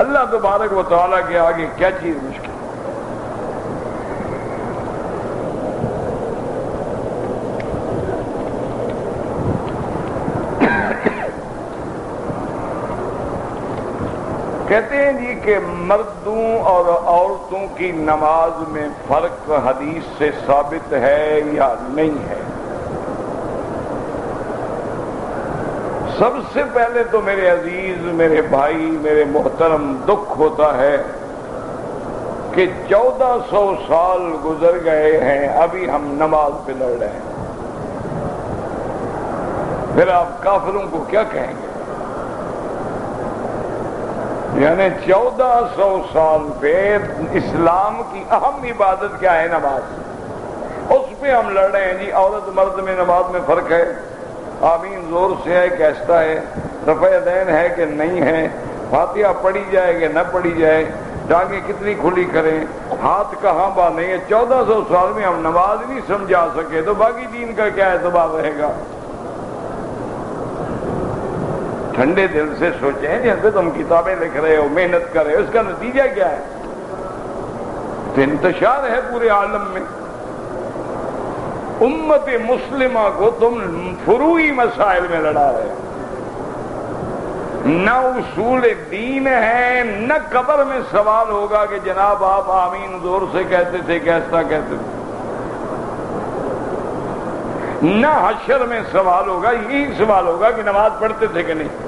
اللہ تبارک و تعالیٰ کے آگے کیا چیز مشکل۔ کہتے ہیں جی کہ مردوں اور عورتوں کی نماز میں فرق حدیث سے ثابت ہے یا نہیں ہے؟ سب سے پہلے تو میرے عزیز، میرے بھائی، میرے محترم، دکھ ہوتا ہے کہ 1400 سال گزر گئے ہیں، ابھی ہم نماز پہ لڑ رہے ہیں، پھر آپ کافروں کو کیا کہیں گے؟ یعنی 1400 سال پہ اسلام کی اہم عبادت کیا ہے؟ نماز، اس پہ ہم لڑ رہے ہیں جی۔ عورت مرد میں نماز میں فرق ہے، آمین زور سے ہے کہ آہستہ ہے، رفع دین ہے کہ نہیں ہے، فاتحہ پڑھی جائے کہ نہ پڑھی جائے، ٹانگیں کتنی کھلی کریں، ہاتھ کہاں باندھیں ہیں، 1400 سال میں ہم نماز نہیں سمجھا سکے تو باقی دین کا کیا اعتبار رہے گا؟ ٹھنڈے دل سے سوچیں، جیسے تم کتابیں لکھ رہے ہو، محنت کر رہے ہو، اس کا نتیجہ کیا ہے؟ تو انتشار ہے پورے عالم میں، امت مسلمہ کو تم فروعی مسائل میں لڑا رہے ہو، نہ اصول دین ہے، نہ قبر میں سوال ہوگا کہ جناب آپ آمین زور سے کہتے تھے کہ ایسا کہتے تھے، نہ حشر میں سوال ہوگا، یہی سوال ہوگا کہ نماز پڑھتے تھے کہ نہیں۔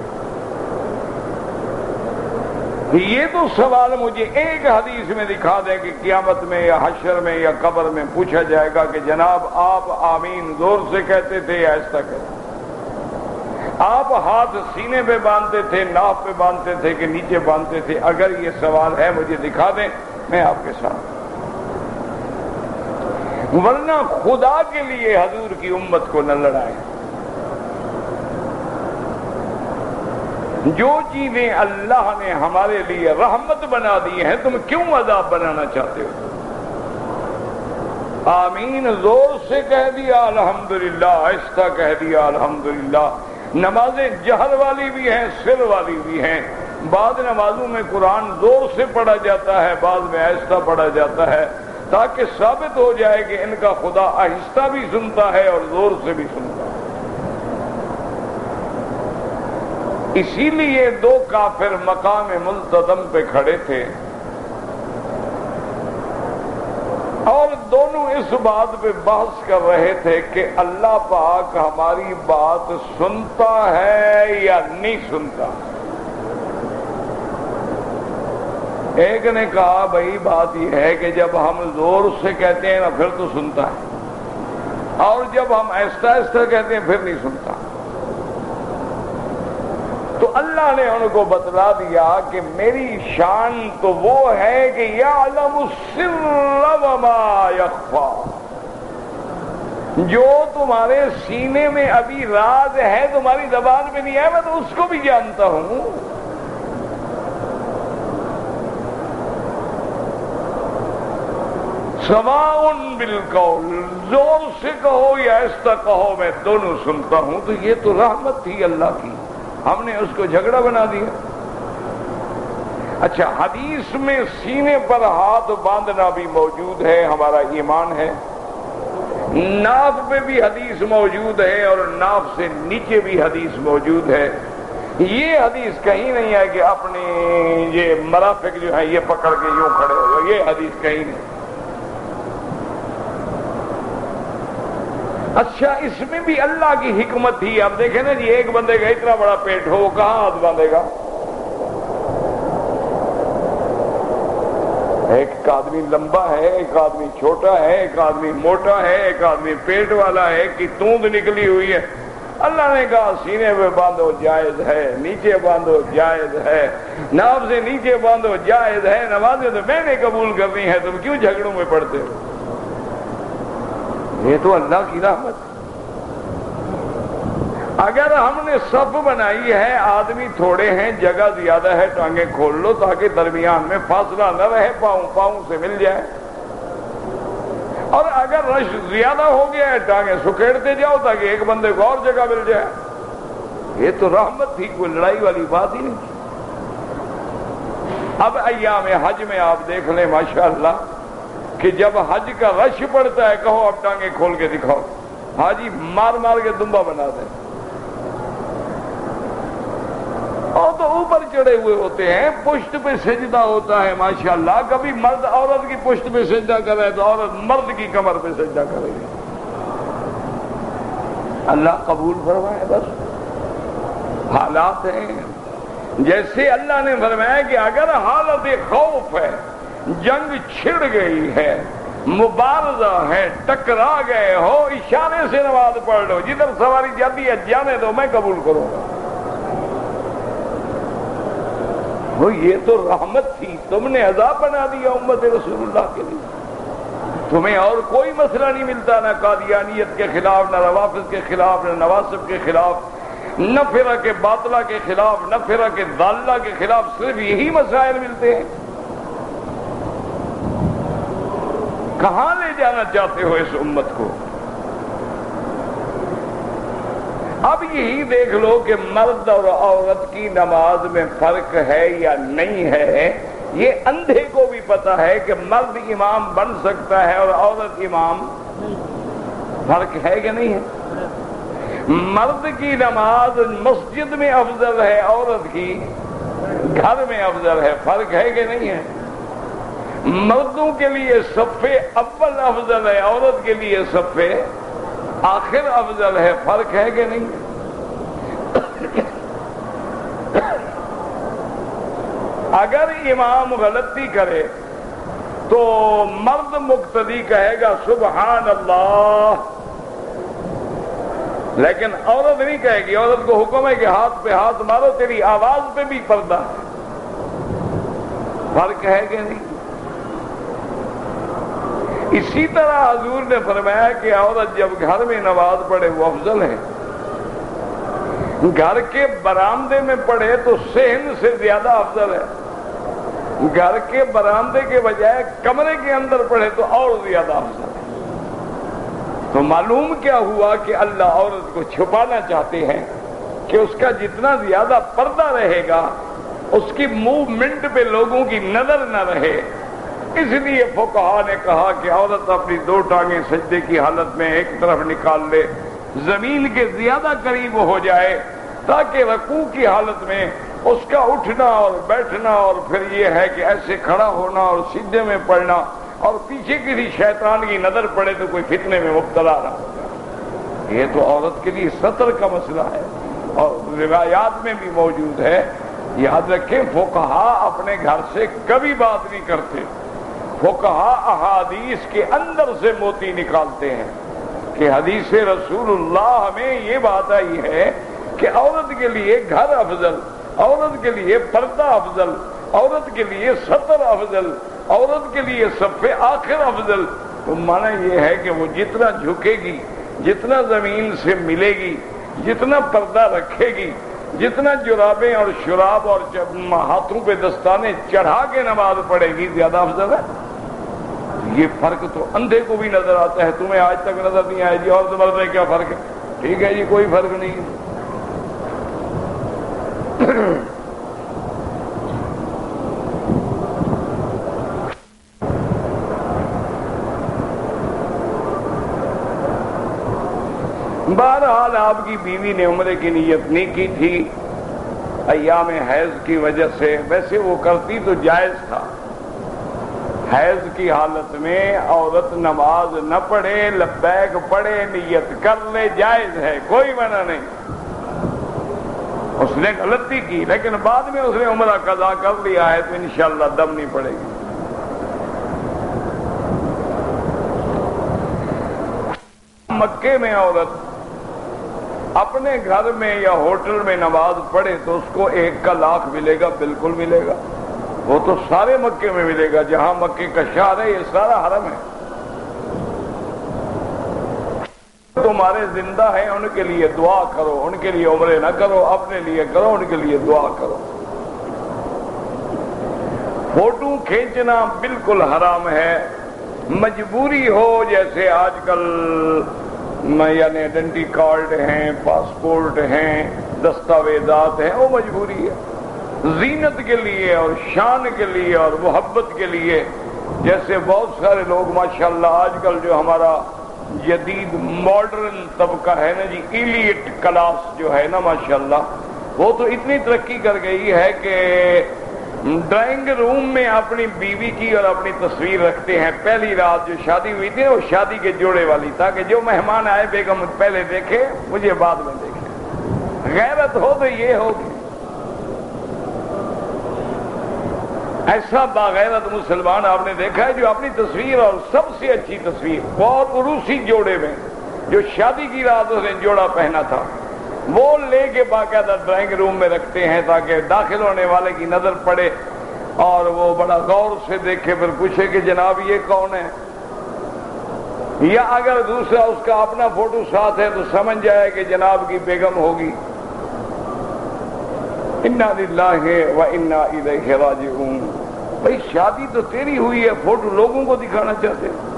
یہ تو سوال مجھے ایک حدیث میں دکھا دیں کہ قیامت میں یا حشر میں یا قبر میں پوچھا جائے گا کہ جناب آپ آمین زور سے کہتے تھے یا ایسا کہتے تھے، آپ ہاتھ سینے پہ باندھتے تھے، ناف پہ باندھتے تھے کہ نیچے باندھتے تھے؟ اگر یہ سوال ہے مجھے دکھا دیں، میں آپ کے ساتھ، ورنہ خدا کے لیے حضور کی امت کو نہ لڑائیں۔ جو چیزیں اللہ نے ہمارے لیے رحمت بنا دی ہیں تم کیوں عذاب بنانا چاہتے ہو؟ آمین زور سے کہہ دیا الحمدللہ، آہستہ کہہ دیا الحمدللہ۔ نمازیں جہر والی بھی ہیں، سر والی بھی ہیں، بعض نمازوں میں قرآن زور سے پڑھا جاتا ہے، بعض میں آہستہ پڑھا جاتا ہے، تاکہ ثابت ہو جائے کہ ان کا خدا آہستہ بھی سنتا ہے اور زور سے بھی سنتا ہے۔ اسی لیے دو کافر مقام ملتزم پہ کھڑے تھے اور دونوں اس بات پہ بحث کر رہے تھے کہ اللہ پاک ہماری بات سنتا ہے یا نہیں سنتا۔ ایک نے کہا بھائی بات یہ ہے کہ جب ہم زور سے کہتے ہیں نا پھر تو سنتا ہے، اور جب ہم آہستہ آہستہ کہتے ہیں پھر نہیں سنتا۔ تو اللہ نے ان کو بتلا دیا کہ میری شان تو وہ ہے کہ یعلم السر وما یخفی، جو تمہارے سینے میں ابھی راز ہے تمہاری زبان میں نہیں ہے، میں تو اس کو بھی جانتا ہوں۔ سواء بالقول، زور سے کہو یا آہستہ کہو میں دونوں سنتا ہوں۔ تو یہ تو رحمت تھی اللہ کی، ہم نے اس کو جھگڑا بنا دیا۔ اچھا، حدیث میں سینے پر ہاتھ باندھنا بھی موجود ہے، ہمارا ایمان ہے۔ ناف پہ بھی حدیث موجود ہے اور ناف سے نیچے بھی حدیث موجود ہے۔ یہ حدیث کہیں نہیں ہے کہ اپنے یہ مرافق جو ہیں یہ پکڑ کے یوں کھڑے ہو جاؤ، یہ حدیث کہیں نہیں۔ اچھا، اس میں بھی اللہ کی حکمت تھی۔ اب دیکھیں نا جی، ایک بندے کا اتنا بڑا پیٹ ہو، وہ کہاں ہاتھ باندھے گا؟ ایک آدمی لمبا ہے، ایک آدمی چھوٹا ہے، ایک آدمی موٹا ہے، ایک آدمی پیٹ والا ہے کہ توند نکلی ہوئی ہے۔ اللہ نے کہا سینے پہ باندھو جائز ہے، نیچے باندھو جائز ہے، ناف سے نیچے باندھو جائز ہے، نمازیں تو میں نے قبول کرنی ہے، تم کیوں جھگڑوں میں پڑتے ہو؟ یہ تو اللہ کی رحمت۔ اگر ہم نے صف بنائی ہے، آدمی تھوڑے ہیں، جگہ زیادہ ہے، ٹانگیں کھول لو تاکہ درمیان میں فاصلہ نہ رہے، پاؤں سے مل جائے۔ اور اگر رش زیادہ ہو گیا ہے، ٹانگیں سکیڑتے جاؤ تاکہ ایک بندے کو اور جگہ مل جائے۔ یہ تو رحمت تھی، کوئی لڑائی والی بات ہی نہیں تھی۔ اب ایام حج میں آپ دیکھ لیں ماشاءاللہ کہ جب حج کا رش پڑتا ہے، کہو اب ٹانگیں کھول کے دکھاؤ، حاجی مار مار کے دمبا بنا دیں۔ اور تو اوپر چڑھے ہوئے ہوتے ہیں، پشت پہ سجدہ ہوتا ہے ماشاءاللہ۔ کبھی مرد عورت کی پشت پہ سجدہ کرے تو عورت مرد کی کمر پہ سجدہ کرے گی۔ اللہ قبول فرمائے، بس حالات ہیں۔ جیسے اللہ نے فرمایا کہ اگر حالت خوف ہے، جنگ چھڑ گئی ہے، مبارزہ ہے، ٹکرا گئے ہو، اشارے سے نماز پڑھ لو، جدھر سواری جاتی ہے جانے دو، میں قبول کروں گا۔ یہ تو رحمت تھی، تم نے عذاب بنا دیا امت رسول اللہ کے لیے۔ تمہیں اور کوئی مسئلہ نہیں ملتا، نہ قادیانیت کے خلاف، نہ روافض کے خلاف، نہ نواسب کے خلاف، نہ فرق باطلہ کے خلاف، نہ فرق ضالہ کے خلاف، صرف یہی مسائل ملتے ہیں۔ کہاں لے جانا چاہتے ہو اس امت کو؟ اب یہی دیکھ لو کہ مرد اور عورت کی نماز میں فرق ہے یا نہیں ہے۔ یہ اندھے کو بھی پتا ہے کہ مرد امام بن سکتا ہے اور عورت امام، فرق ہے کہ نہیں ہے؟ مرد کی نماز مسجد میں افضل ہے، عورت کی گھر میں افضل ہے، فرق ہے کہ نہیں ہے؟ مردوں کے لیے صف اول افضل ہے، عورت کے لیے صف آخر افضل ہے، فرق ہے کہ نہیں؟ اگر امام غلطی کرے تو مرد مقتدی کہے گا سبحان اللہ، لیکن عورت نہیں کہے گی۔ عورت کو حکم ہے کہ ہاتھ پہ ہاتھ مارو، تیری آواز پہ بھی پردہ ہے، فرق ہے کہ نہیں؟ اسی طرح حضور نے فرمایا کہ عورت جب گھر میں نماز پڑھے وہ افضل ہے، گھر کے برآمدے میں پڑھے تو صحن سے زیادہ افضل ہے، گھر کے برآمدے کے بجائے کمرے کے اندر پڑھے تو اور زیادہ افضل ہے۔ تو معلوم کیا ہوا کہ اللہ عورت کو چھپانا چاہتے ہیں کہ اس کا جتنا زیادہ پردہ رہے گا، اس کی موومنٹ پہ لوگوں کی نظر نہ رہے۔ اس لیے فقہا نے کہا کہ عورت اپنی دو ٹانگیں سجدے کی حالت میں ایک طرف نکال لے، زمین کے زیادہ قریب ہو جائے، تاکہ رکوع کی حالت میں اس کا اٹھنا اور بیٹھنا، اور پھر یہ ہے کہ ایسے کھڑا ہونا اور سجدے میں پڑنا، اور پیچھے کسی شیطان کی نظر پڑے تو کوئی فتنے میں مبتلا نہ ہو جائے۔ یہ تو عورت کے لیے ستر کا مسئلہ ہے، اور روایات میں بھی موجود ہے یاد رکھیں فقہا اپنے گھر سے کبھی بات نہیں کرتے، فقہا احادیث کے اندر سے موتی نکالتے ہیں کہ حدیث رسول اللہ میں یہ بات آئی ہے کہ عورت کے لیے گھر افضل، عورت کے لیے پردہ افضل، عورت کے لیے ستر افضل، عورت کے لیے صف آخر افضل۔ تو معنی یہ ہے کہ وہ جتنا جھکے گی، جتنا زمین سے ملے گی، جتنا پردہ رکھے گی، جتنا جرابیں اور شراب اور ہاتھوں پہ دستانے چڑھا کے نماز پڑھے گی، زیادہ افضل ہے۔ یہ فرق تو اندھے کو بھی نظر آتا ہے، تمہیں آج تک نظر نہیں آئے جی اور مرد میں کیا فرق ہے؟ ٹھیک ہے جی، کوئی فرق نہیں ہے۔ بہرحال آپ کی بیوی نے عمرے کی نیت نہیں کی تھی ایام حیض کی وجہ سے، ویسے وہ کرتی تو جائز تھا۔ حیض کی حالت میں عورت نماز نہ پڑھے، لبیک پڑھے، نیت کر لے، جائز ہے، کوئی منع نہیں۔ اس نے غلطی کی لیکن بعد میں اس نے عمرہ قضا کر لیا ہے تو انشاءاللہ دم نہیں پڑے گی۔ مکے میں عورت اپنے گھر میں یا ہوٹل میں نماز پڑھے تو اس کو 1 کا لاکھ ملے گا، بالکل ملے گا۔ وہ تو سارے مکے میں ملے گا، جہاں مکے کا شہر ہے یہ سارا حرم ہے۔ تمہارے زندہ ہیں ان کے لیے دعا کرو، ان کے لیے عمرے نہ کرو، اپنے لیے کرو، ان کے لیے دعا کرو۔ فوٹو کھینچنا بالکل حرام ہے، مجبوری ہو جیسے آج کل یعنی آئیڈینٹی کارڈ ہیں، پاسپورٹ ہیں، دستاویزات ہیں، وہ مجبوری ہے۔ زینت کے لیے اور شان کے لیے اور محبت کے لیے، جیسے بہت سارے لوگ ماشاءاللہ آج کل جو ہمارا جدید ماڈرن طبقہ ہے نا جی، ایلیٹ کلاس جو ہے نا ماشاءاللہ، وہ تو اتنی ترقی کر گئی ہے کہ ڈرائنگ روم میں اپنی بیوی کی اور اپنی تصویر رکھتے ہیں۔ پہلی رات جو شادی ہوئی تھی وہ شادی کے جوڑے والی، تاکہ جو مہمان آئے بیگم پہلے دیکھے مجھے بعد میں دیکھے۔ غیرت ہو تو یہ ہوگی۔ ایسا باغیرت مسلمان آپ نے دیکھا ہے جو اپنی تصویر اور سب سے اچھی تصویر، بہت عروسی جوڑے میں جو شادی کی رات اس نے جوڑا پہنا تھا، وہ لے کے باقاعدہ ڈرائنگ روم میں رکھتے ہیں تاکہ داخل ہونے والے کی نظر پڑے اور وہ بڑا غور سے دیکھے، پھر پوچھے کہ جناب یہ کون ہے، یا اگر دوسرا اس کا اپنا فوٹو ساتھ ہے تو سمجھ جائے کہ جناب کی بیگم ہوگی۔ انا للہ و انا الیہ راجعون۔ بھائی شادی تو تیری ہوئی ہے، فوٹو لوگوں کو دکھانا چاہتے ہیں؟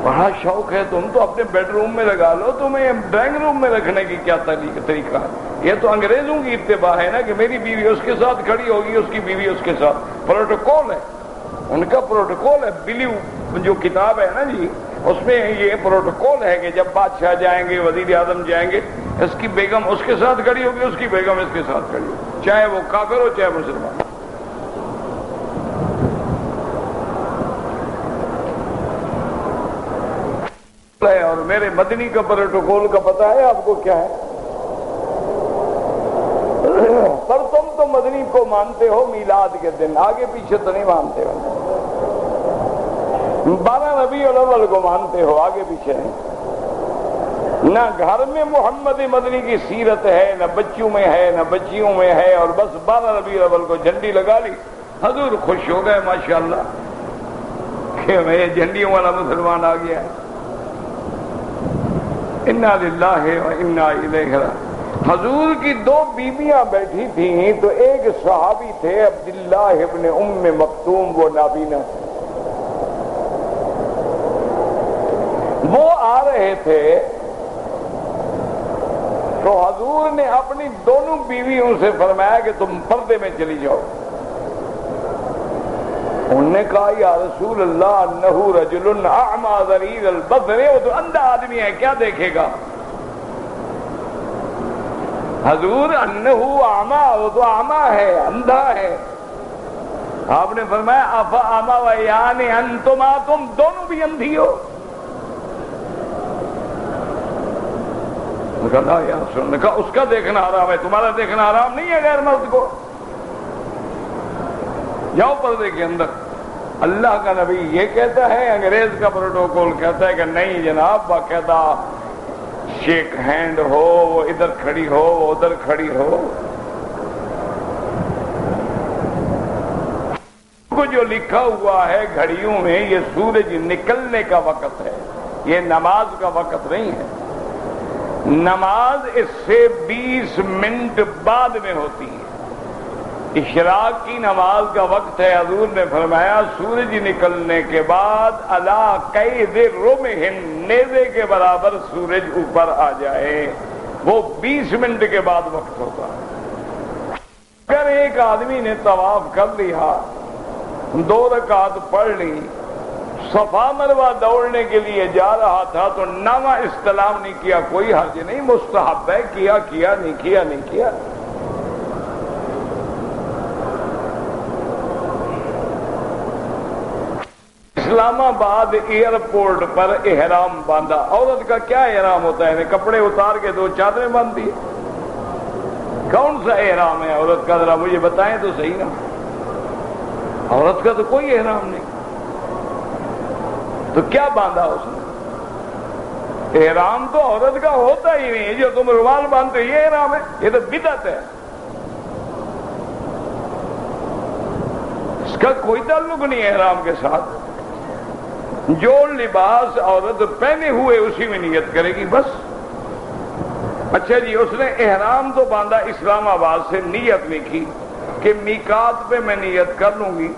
بڑا شوق ہے، تم تو اپنے بیڈ روم میں لگا لو، تمہیں ڈرائنگ روم میں رکھنے کی کیا طریقہ ہے؟ یہ تو انگریزوں کی اتباع ہے نا کہ میری بیوی اس کے ساتھ کھڑی ہوگی، اس کی بیوی اس کے ساتھ، پروٹوکول ہے ان کا، پروٹوکول ہے۔ بلیو جو کتاب ہے نا جی، اس میں یہ پروٹوکول ہے کہ جب بادشاہ جائیں گے، وزیر اعظم جائیں گے، اس کی بیگم اس کے ساتھ کھڑی ہوگی، اس کی بیگم اس کے ساتھ کھڑی ہوگی، چاہے وہ کافر ہو چاہے مسلمان۔ اور میرے مدنی کا پروٹوکول کا پتہ ہے آپ کو کیا ہے؟ پر تم تو مدنی کو مانتے ہو میلاد کے دن، آگے پیچھے تو نہیں مانتے ہو۔ 12 ربیع الاول کو مانتے ہو، آگے پیچھے نہیں۔ نہ گھر میں محمد مدنی کی سیرت ہے، نہ بچوں میں ہے، نہ بچیوں میں ہے، اور بس 12 ربیع الاول کو جھنڈی لگا لی، حضور خوش ہو گئے ماشاءاللہ کہ میں جھنڈیوں والا مسلمان آ گیا ہے۔ انا للہ و انا الیہ راجعون۔ حضور کی 2 بیویاں بیٹھی تھیں تو ایک صحابی تھے عبداللہ ابن ام مکتوم، وہ نابینا، وہ آ رہے تھے تو حضور نے اپنی دونوں بیویوں سے فرمایا کہ تم پردے میں چلی جاؤ۔ انہوں نے کہا یا رسول اللہ انہو رجل اعمی ضریر البصر، وہ تو اندھا آدمی ہے، کیا دیکھے گا؟ حضور انہو اعمی، وہ تو اعمی ہے، اندھا ہے۔ آپ نے فرمایا اف اعمی و یعنی انتما، تم دونوں بھی اندھی ہو۔ کہا لا یا رسول اللہ، نے کہا اس کا دیکھنا حرام ہے، تمہارا دیکھنا حرام نہیں ہے غیر مرد کو، جاؤ پردے کے اندر۔ اللہ کا نبی یہ کہتا ہے، انگریز کا پروٹوکول کہتا ہے کہ نہیں جناب، باقاعدہ شیک ہینڈ ہو، وہ ادھر کھڑی ہو وہ ادھر کھڑی ہو۔ کو جو لکھا ہوا ہے گھڑیوں میں، یہ سورج نکلنے کا وقت ہے، یہ نماز کا وقت نہیں ہے۔ نماز اس سے 20 منٹ بعد میں ہوتی ہے۔ اشراق کی نماز کا وقت ہے، حضور نے فرمایا سورج نکلنے کے بعد الا قید رمح، نیزے کے برابر سورج اوپر آ جائے، وہ 20 منٹ کے بعد وقت ہوتا ہے۔ اگر ایک آدمی نے طواف کر لیا، 2 رکعت پڑھ لی، صفا مروہ دوڑنے کے لیے جا رہا تھا تو نامہ استلام نہیں کیا، کوئی حرج نہیں، مستحب ہے، کیا نہیں کیا نہیں کیا۔ اسلام آباد ایئرپورٹ پر احرام باندھا، عورت کا کیا احرام ہوتا ہے؟ کپڑے اتار کے 2 چادریں باندھ دی، کون سا احرام ہے عورت کا؟ ذرا مجھے بتائیں تو صحیح نا، عورت کا تو کوئی احرام نہیں، تو کیا باندھا اس نے؟ احرام تو عورت کا ہوتا ہی نہیں، جو تم رومال باندھتے ہو یہ احرام ہے، یہ تو بدعت ہے، اس کا کوئی تعلق نہیں ہے احرام کے ساتھ۔ جو لباس عورت پہنے ہوئے اسی میں نیت کرے گی بس۔ اچھا جی، اس نے احرام تو باندھا اسلام آباد سے، نیت نہیں کی کہ میقات پہ میں نیت کر لوں گی،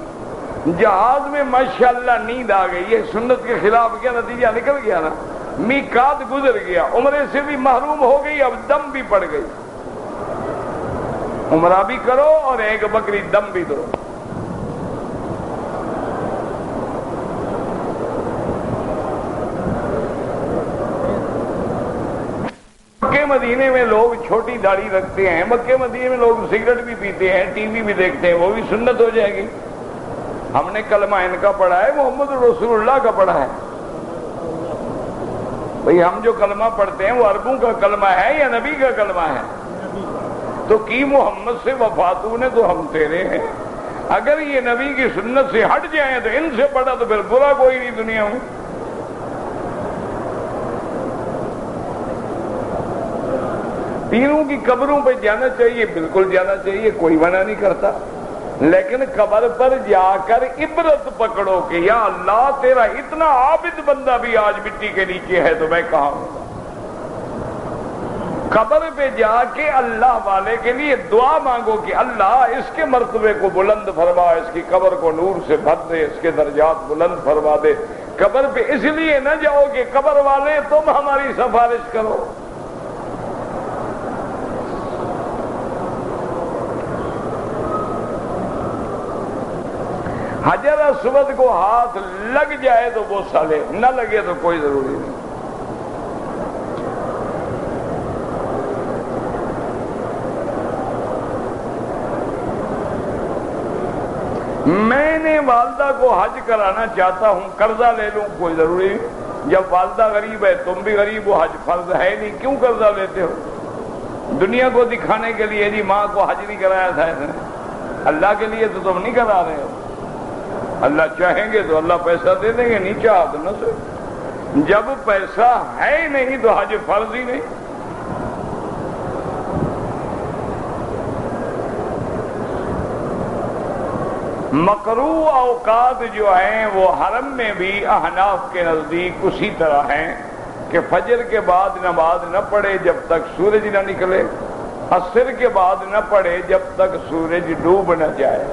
جہاز میں ماشاءاللہ نیند آ گئی، یہ سنت کے خلاف کیا نتیجہ نکل گیا نا، میقات گزر گیا، عمرے سے بھی محروم ہو گئی، اب دم بھی پڑ گئی۔ عمرہ بھی کرو اور ایک بکری دم بھی دو۔ مکے مدینے میں لوگ چھوٹی داڑھی رکھتے ہیں، مکے مدینے میں لوگ سگریٹ بھی پیتے ہیں، ٹی وی بھی دیکھتے ہیں، وہ بھی سنت ہو جائے گی۔ ہم نے کلمہ ان کا پڑھا ہے، محمد رسول اللہ کا پڑھا ہے۔ بھئی ہم جو کلمہ پڑھتے ہیں وہ عربوں کا کلمہ ہے یا نبی کا کلمہ ہے؟ تو کی محمد سے وفاتوں نے تو ہم تیرے ہیں، اگر یہ نبی کی سنت سے ہٹ جائیں تو ان سے پڑھا تو پھر برا کوئی نہیں دنیا میں۔ پیروں کی قبروں پہ جانا چاہیے، بالکل جانا چاہیے، کوئی منع نہیں کرتا، لیکن قبر پر جا کر عبرت پکڑو کہ یا اللہ تیرا اتنا عابد بندہ بھی آج مٹی کے نیچے ہے تو میں کہاں ہوں۔ قبر پہ جا کے اللہ والے کے لیے دعا مانگو کہ اللہ اس کے مرتبے کو بلند فرما، اس کی قبر کو نور سے بھر دے، اس کے درجات بلند فرما دے۔ قبر پہ اس لیے نہ جاؤ کہ قبر والے تم ہماری سفارش کرو۔ حجر اسود کو ہاتھ لگ جائے تو بوسہ لے، نہ لگے تو کوئی ضروری نہیں۔ میں نے والدہ کو حج کرانا چاہتا ہوں، قرضہ لے لوں، کوئی ضروری نہیں۔ جب والدہ غریب ہے تم بھی غریب ہو، حج فرض ہے نہیں، کیوں قرضہ لیتے ہو؟ دنیا کو دکھانے کے لیے جی ماں کو حج نہیں کرایا تھا اس نے، اللہ کے لیے تو تم نہیں کرا رہے ہو۔ اللہ چاہیں گے تو اللہ پیسہ دے دیں گے، نہیں چاہا تو نہ سے۔ جب پیسہ ہے نہیں تو حج فرض ہی نہیں۔ مکروہ اوقات جو ہیں وہ حرم میں بھی احناف کے نزدیک اسی طرح ہیں کہ فجر کے بعد نماز نہ پڑھے جب تک سورج نہ نکلے، عصر کے بعد نہ پڑھے جب تک سورج ڈوب نہ جائے۔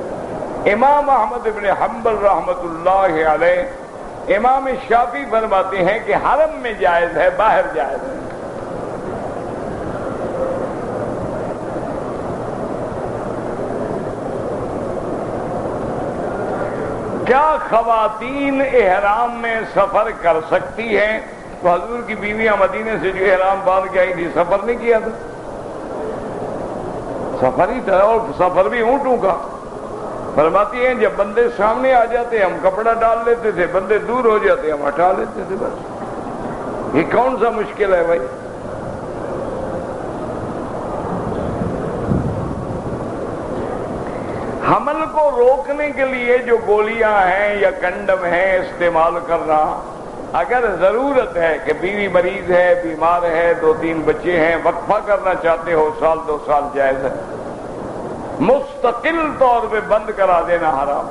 امام احمد بن حنبل رحمۃ اللہ علیہ، امام شافعی فرماتے ہیں کہ حرم میں جائز ہے، باہر جائز ہے۔ کیا خواتین احرام میں سفر کر سکتی ہیں؟ تو حضور کی بیویاں مدینے سے جو احرام باندھ کے آئی تھی سفر نہیں کیا تھا، سفر ہی تھا، اور سفر بھی اونٹوں کا۔ فرماتی ہیں جب بندے سامنے آ جاتے ہم کپڑا ڈال لیتے تھے، بندے دور ہو جاتے ہم ہٹا لیتے تھے، بس۔ یہ کون سا مشکل ہے بھائی؟ حمل کو روکنے کے لیے جو گولیاں ہیں یا کنڈم ہیں استعمال کرنا، اگر ضرورت ہے کہ بیوی مریض ہے، بیمار ہے، 2-3 بچے ہیں، وقفہ کرنا چاہتے ہو 1-2 سال جائز ہے، مستقل طور پہ بند کرا دینا حرام۔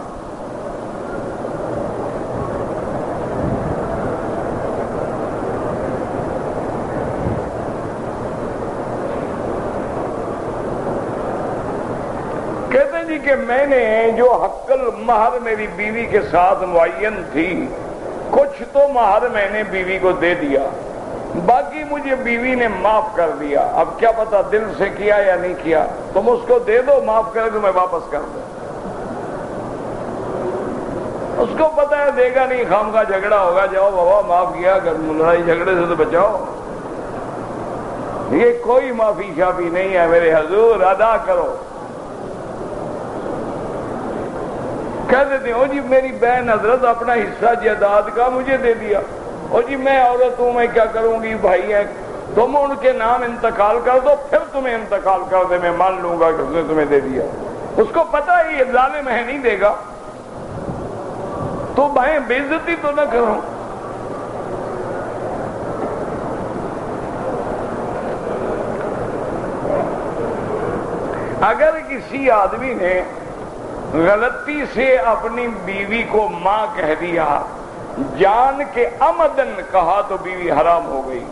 کہتے ہیں جی کہ میں نے جو حق المہر میری بیوی کے ساتھ معین تھی، کچھ تو مہر میں نے بیوی کو دے دیا، باقی مجھے بیوی نے معاف کر دیا، اب کیا پتا دل سے کیا یا نہیں کیا، تم اس کو دے دو، معاف کرے تو میں واپس کر دوں۔ اس کو پتا ہے دے گا نہیں، خام کا جھگڑا ہوگا، جاؤ بابا معاف کیا، لڑائی جھگڑے سے تو بچاؤ، یہ کوئی معافی شافی نہیں ہے میرے حضور، ادا کرو۔ کہہ دیتے ہیں او جی میری بہن حضرت اپنا حصہ جائیداد کا مجھے دے دیا، او جی میں عورت ہوں، میں کیا کروں گی، بھائی ہیں، تم ان کے نام انتقال کر دو، پھر تمہیں انتقال کر دے، میں مان لوں گا کہ اس نے تمہیں دے دیا۔ اس کو پتا ہے یہ ظالم ہے نہیں دے گا، تو بھائی بے عزتی تو نہ کرو۔ اگر کسی آدمی نے غلطی سے اپنی بیوی کو ماں کہہ دیا، جان کے عمدن کہا، تو بیوی حرام ہو گئی،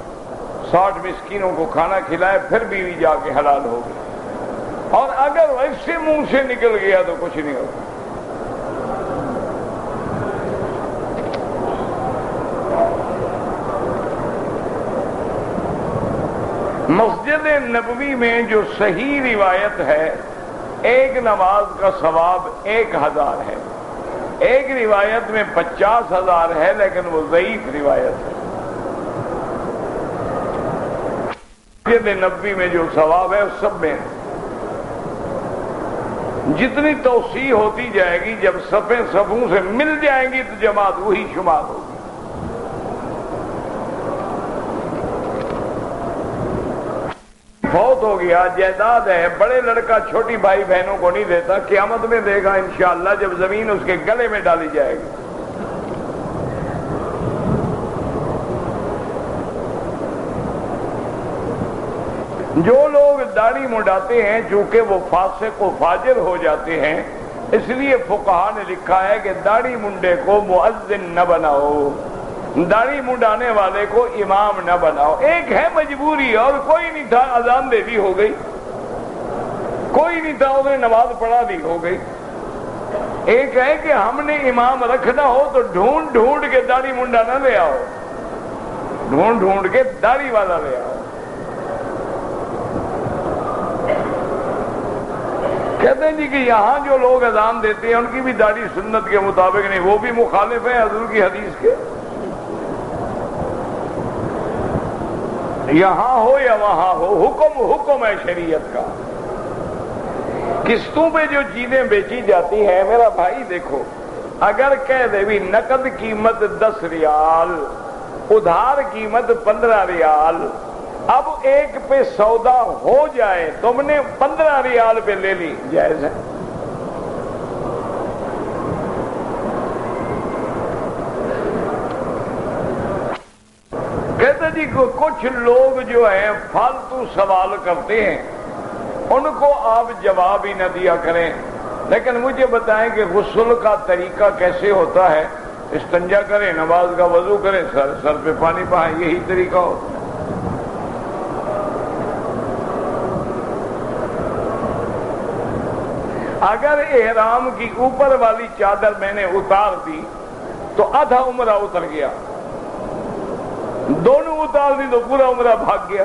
60 مسکینوں کو کھانا کھلائے پھر بیوی جا کے حلال ہو گئی، اور اگر ویسے منہ سے نکل گیا تو کچھ نہیں ہوگا۔ مسجد نبوی میں جو صحیح روایت ہے، ایک نماز کا ثواب 1000 ہے، ایک روایت میں 50,000 ہے، لیکن وہ ضعیف روایت ہے۔ مسجد نبوی میں جو ثواب ہے اس سب میں جتنی توسیع ہوتی جائے گی، جب صفیں صفوں سے مل جائیں گی تو جماعت وہی شمار ہوگی۔ فوت ہو گیا، جائیداد ہے، بڑے لڑکا چھوٹی بھائی بہنوں کو نہیں دیتا، قیامت میں دے گا انشاءاللہ جب زمین اس کے گلے میں ڈالی جائے گی۔ جو لوگ داڑھی منڈاتے ہیں چونکہ وہ فاسق و فاجر ہو جاتے ہیں، اس لیے فقہا نے لکھا ہے کہ داڑھی منڈے کو مؤذن نہ بناؤ، داڑھی منڈانے والے کو امام نہ بناؤ۔ ایک ہے مجبوری، اور کوئی نہیں تھا، اذان دے دی ہو گئی، کوئی نہیں تھا، اس نے نماز پڑھا دی ہو گئی۔ ایک ہے کہ ہم نے امام رکھنا ہو تو ڈھونڈ ڈھونڈ کے داڑھی منڈا نہ لے آؤ، ڈھونڈ ڈھونڈ کے داڑھی والا لے آؤ۔ کہتے ہیں جی کہ یہاں جو لوگ اذان دیتے ہیں ان کی بھی داڑھی سنت کے مطابق نہیں، وہ بھی مخالف ہیں حضور کی حدیث کے۔ یہاں ہو یا وہاں ہو، حکم حکم ہے شریعت کا۔ قسطوں پہ جو چیزیں بیچی جاتی ہیں میرا بھائی دیکھو، اگر کہہ دے بھی نقد قیمت 10 ریال، ادھار قیمت 15 ریال، اب ایک پہ سودا ہو جائے، تم نے 15 ریال پہ لے لی، جائز ہے۔ کہتے جی کچھ لوگ جو ہیں فالتو سوال کرتے ہیں، ان کو آپ جواب ہی نہ دیا کریں، لیکن مجھے بتائیں کہ غسل کا طریقہ کیسے ہوتا ہے؟ استنجا کریں، نماز کا وضو کریں، سر پہ پانی بہائیں، یہی طریقہ ہوتا ہے۔ اگر احرام کی اوپر والی چادر میں نے اتار دی تو آدھا عمرہ اتر گیا، دونوں اتار دی تو پورا عمرہ بھاگ گیا۔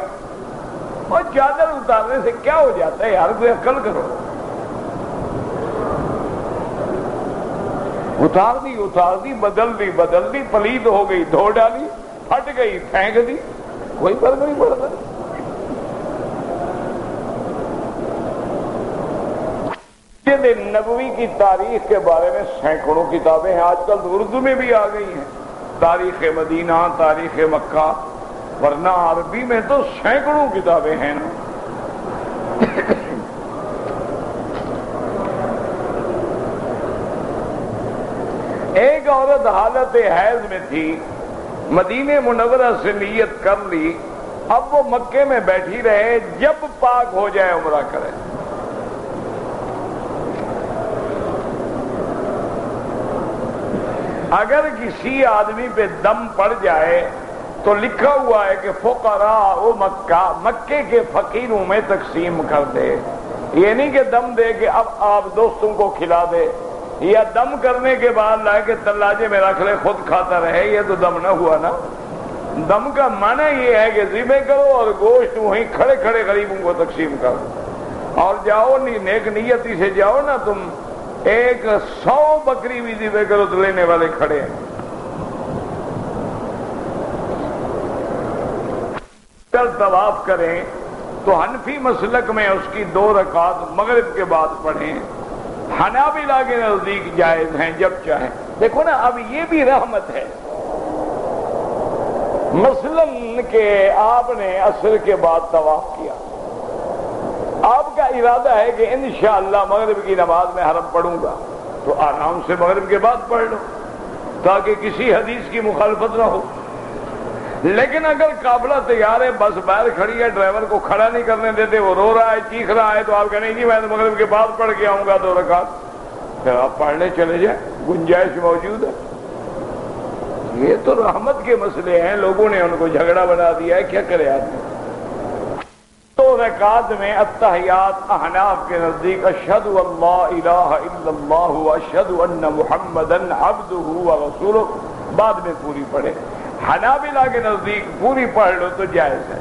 اور چادر اتارنے سے کیا ہو جاتا ہے یار، کوئی عقل کرو۔ اتار دی بدل دی، پلید ہو گئی دھو ڈالی، پھٹ گئی پھینک دی، کوئی فرق نہیں پڑتا۔ مسجد نبوی کی تاریخ کے بارے میں سینکڑوں کتابیں ہیں، آج کل اردو میں بھی آ گئی ہیں، تاریخ مدینہ، تاریخ مکہ، ورنہ عربی میں تو سینکڑوں کتابیں ہیں نا۔ عورت حالت حیض میں تھی، مدینہ منورہ سے نیت کر لی، اب وہ مکے میں بیٹھی رہے، جب پاک ہو جائے عمرہ کرے۔ اگر کسی آدمی پہ دم پڑ جائے تو لکھا ہوا ہے کہ فقراء مکہ، مکے کے فقیروں میں تقسیم کر دے۔ یہ نہیں کہ دم دے کہ اب آپ دوستوں کو کھلا دے، یا دم کرنے کے بعد لائے کہ تلاجے میں رکھ لے خود کھاتا رہے، یہ تو دم نہ ہوا نا۔ دم کا معنی یہ ہے کہ ذبح کرو اور گوشت وہیں کھڑے کھڑے غریبوں کو تقسیم کرو، اور جاؤ نیک نیتی سے جاؤ نا، تم 100 بکری بھی ذبح کرو تو لینے والے کھڑے ہیں۔ طواف کریں تو حنفی مسلک میں اس کی 2 رکعت مغرب کے بعد پڑھیں، حنابلہ کے نزدیک جائز ہیں جب چاہیں۔ دیکھو نا، اب یہ بھی رحمت ہے، مثلاً کہ آپ نے عصر کے بعد طواف کیا، آپ کا ارادہ ہے کہ انشاءاللہ مغرب کی نماز میں حرم پڑھوں گا، تو آرام سے مغرب کے بعد پڑھ لو تاکہ کسی حدیث کی مخالفت نہ ہو۔ لیکن اگر قافلہ تیار ہے، بس باہر کھڑی ہے، ڈرائیور کو کھڑا نہیں کرنے دیتے، وہ رو رہا ہے چیخ رہا ہے، تو آپ کہیں گے میں تو مغرب کے بعد پڑھ کے آؤں گا 2 رکعت، پھر آپ پڑھنے چلے جائیں، گنجائش موجود ہے۔ یہ تو رحمت کے مسئلے ہیں، لوگوں نے ان کو جھگڑا بنا دیا ہے، کیا کرے آدمی۔ 2 رکعت میں التحیات احناف کے نزدیک اشہد ان لا الہ الا اللہ واشہد ان محمدا عبدہ ورسولہ بعد میں پوری پڑھے، حنابلہ کے نزدیک پوری پڑھ لو تو جائز ہے۔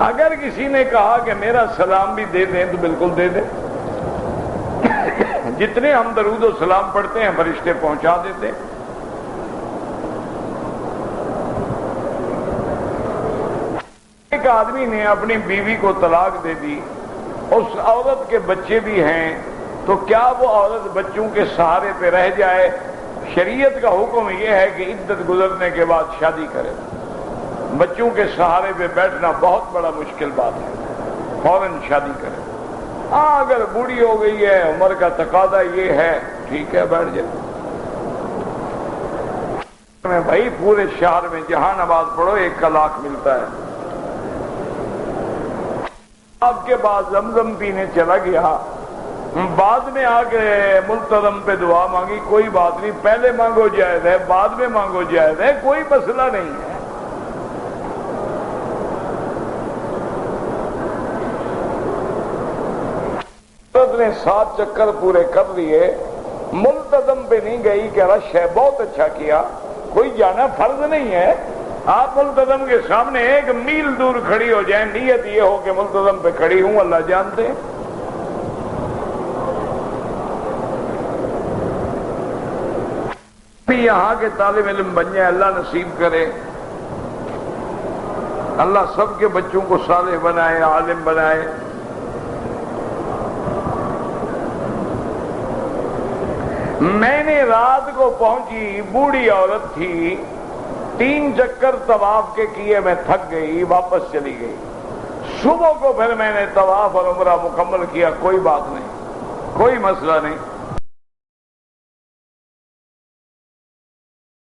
اگر کسی نے کہا کہ میرا سلام بھی دے دیں تو بالکل دے دیں، جتنے ہم درود و سلام پڑھتے ہیں فرشتے پہنچا دیتے ہیں۔ ایک آدمی نے اپنی بیوی کو طلاق دے دی، اس عورت کے بچے بھی ہیں، تو کیا وہ عورت بچوں کے سہارے پہ رہ جائے؟ شریعت کا حکم یہ ہے کہ عدت گزرنے کے بعد شادی کرے۔ بچوں کے سہارے پہ بیٹھنا بہت بڑا مشکل بات ہے، فوراً شادی کرے۔ ہاں اگر بوڑھی ہو گئی ہے، عمر کا تقاضا یہ ہے، ٹھیک ہے بیٹھ جائے۔ میں بھائی پورے شہر میں جہاں نماز پڑھو 1 لاکھ ملتا ہے۔ آپ کے بعد زمزم پینے چلا گیا، بعد میں آ کے ملتزم پہ دعا مانگی، کوئی بات نہیں، پہلے مانگو جائز ہے، بعد میں مانگو جائز ہے، کوئی مسئلہ نہیں ہے۔ عورت نے 7 چکر پورے کر لیے، ملتزم پہ نہیں گئی کہ رش ہے، بہت اچھا کیا، کوئی جانا فرض نہیں ہے۔ آپ ملتزم کے سامنے 1 میل دور کھڑی ہو جائیں، نیت یہ ہو کہ ملتزم پہ کھڑی ہوں، اللہ جانتے ہیں۔ یہاں کے طالب علم بن جائے، اللہ نصیب کرے، اللہ سب کے بچوں کو صالح بنائے، عالم بنائے۔ میں نے رات کو پہنچی، بوڑھی عورت تھی، 3 چکر طواف کے کیے، میں تھک گئی، واپس چلی گئی۔ صبح کو پھر میں نے طواف اور عمرہ مکمل کیا، کوئی بات نہیں، کوئی مسئلہ نہیں۔